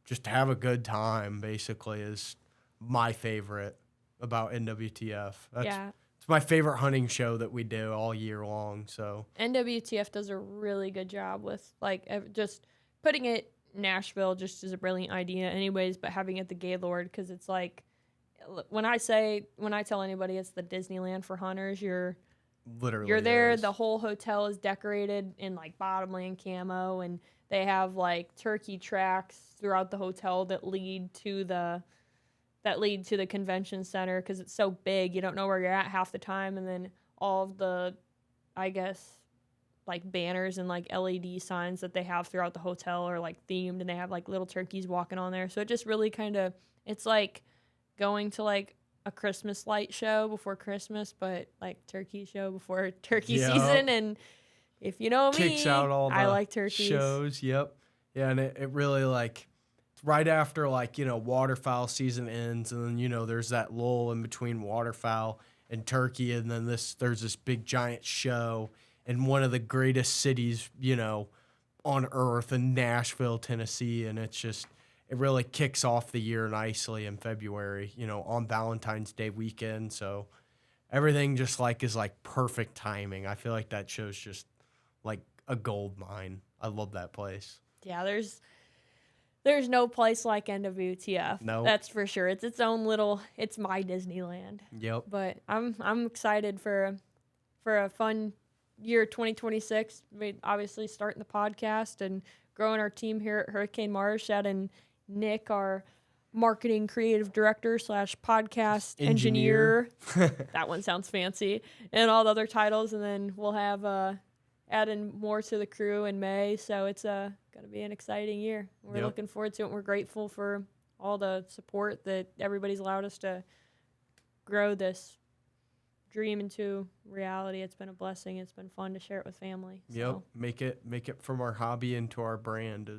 B: just have a good time basically is my favorite about NWTF. It's my favorite hunting show that we do all year long. So
A: NWTF does a really good job with like just putting it Nashville just is a brilliant idea anyways, but having it the Gaylord, because it's like, when I tell anybody it's the Disneyland for hunters, you're there.
B: Is.
A: The whole hotel is decorated in like bottomland camo, and they have like turkey tracks throughout the hotel that lead to the convention center, because it's so big you don't know where you're at half the time. And then all of the, I guess, like banners and like LED signs that they have throughout the hotel are like themed, and they have like little turkeys walking on there. So it just really kind of, it's like going to like a Christmas light show before Christmas, but like turkey show before turkey season. And if you know me,
B: kicks out all the
A: I like turkeys.
B: shows. Yep. Yeah, and it really like right after like, waterfowl season ends and then, there's that lull in between waterfowl and turkey and then there's this big giant show in one of the greatest cities, on earth in Nashville, Tennessee, and it really kicks off the year nicely in February, on Valentine's Day weekend. So everything just is like perfect timing. I feel like that show's just like a gold mine. I love that place.
A: Yeah, there's no place like NWTF.
B: No.
A: That's for sure. It's its own little. It's my Disneyland.
B: Yep.
A: But I'm excited for a fun year 2026. We obviously starting the podcast and growing our team here at Hurricane Marsh. Adding Nick, our marketing creative director / podcast engineer. That one sounds fancy. And all the other titles, and then we'll have adding more to the crew in May. So it's going to be an exciting year. We're looking forward to it. And we're grateful for all the support that everybody's allowed us to grow this dream into reality. It's been a blessing. It's been fun to share it with family.
B: Yep. Make it from our hobby into our brand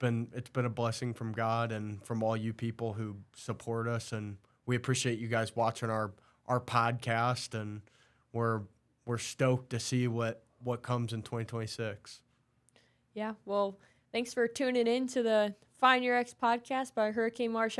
B: it's been a blessing from God and from all you people who support us, and we appreciate you guys watching our podcast, and we're stoked to see what comes in 2026.
A: Yeah, well, thanks for tuning in to the Find Your X podcast by Hurricane Marsh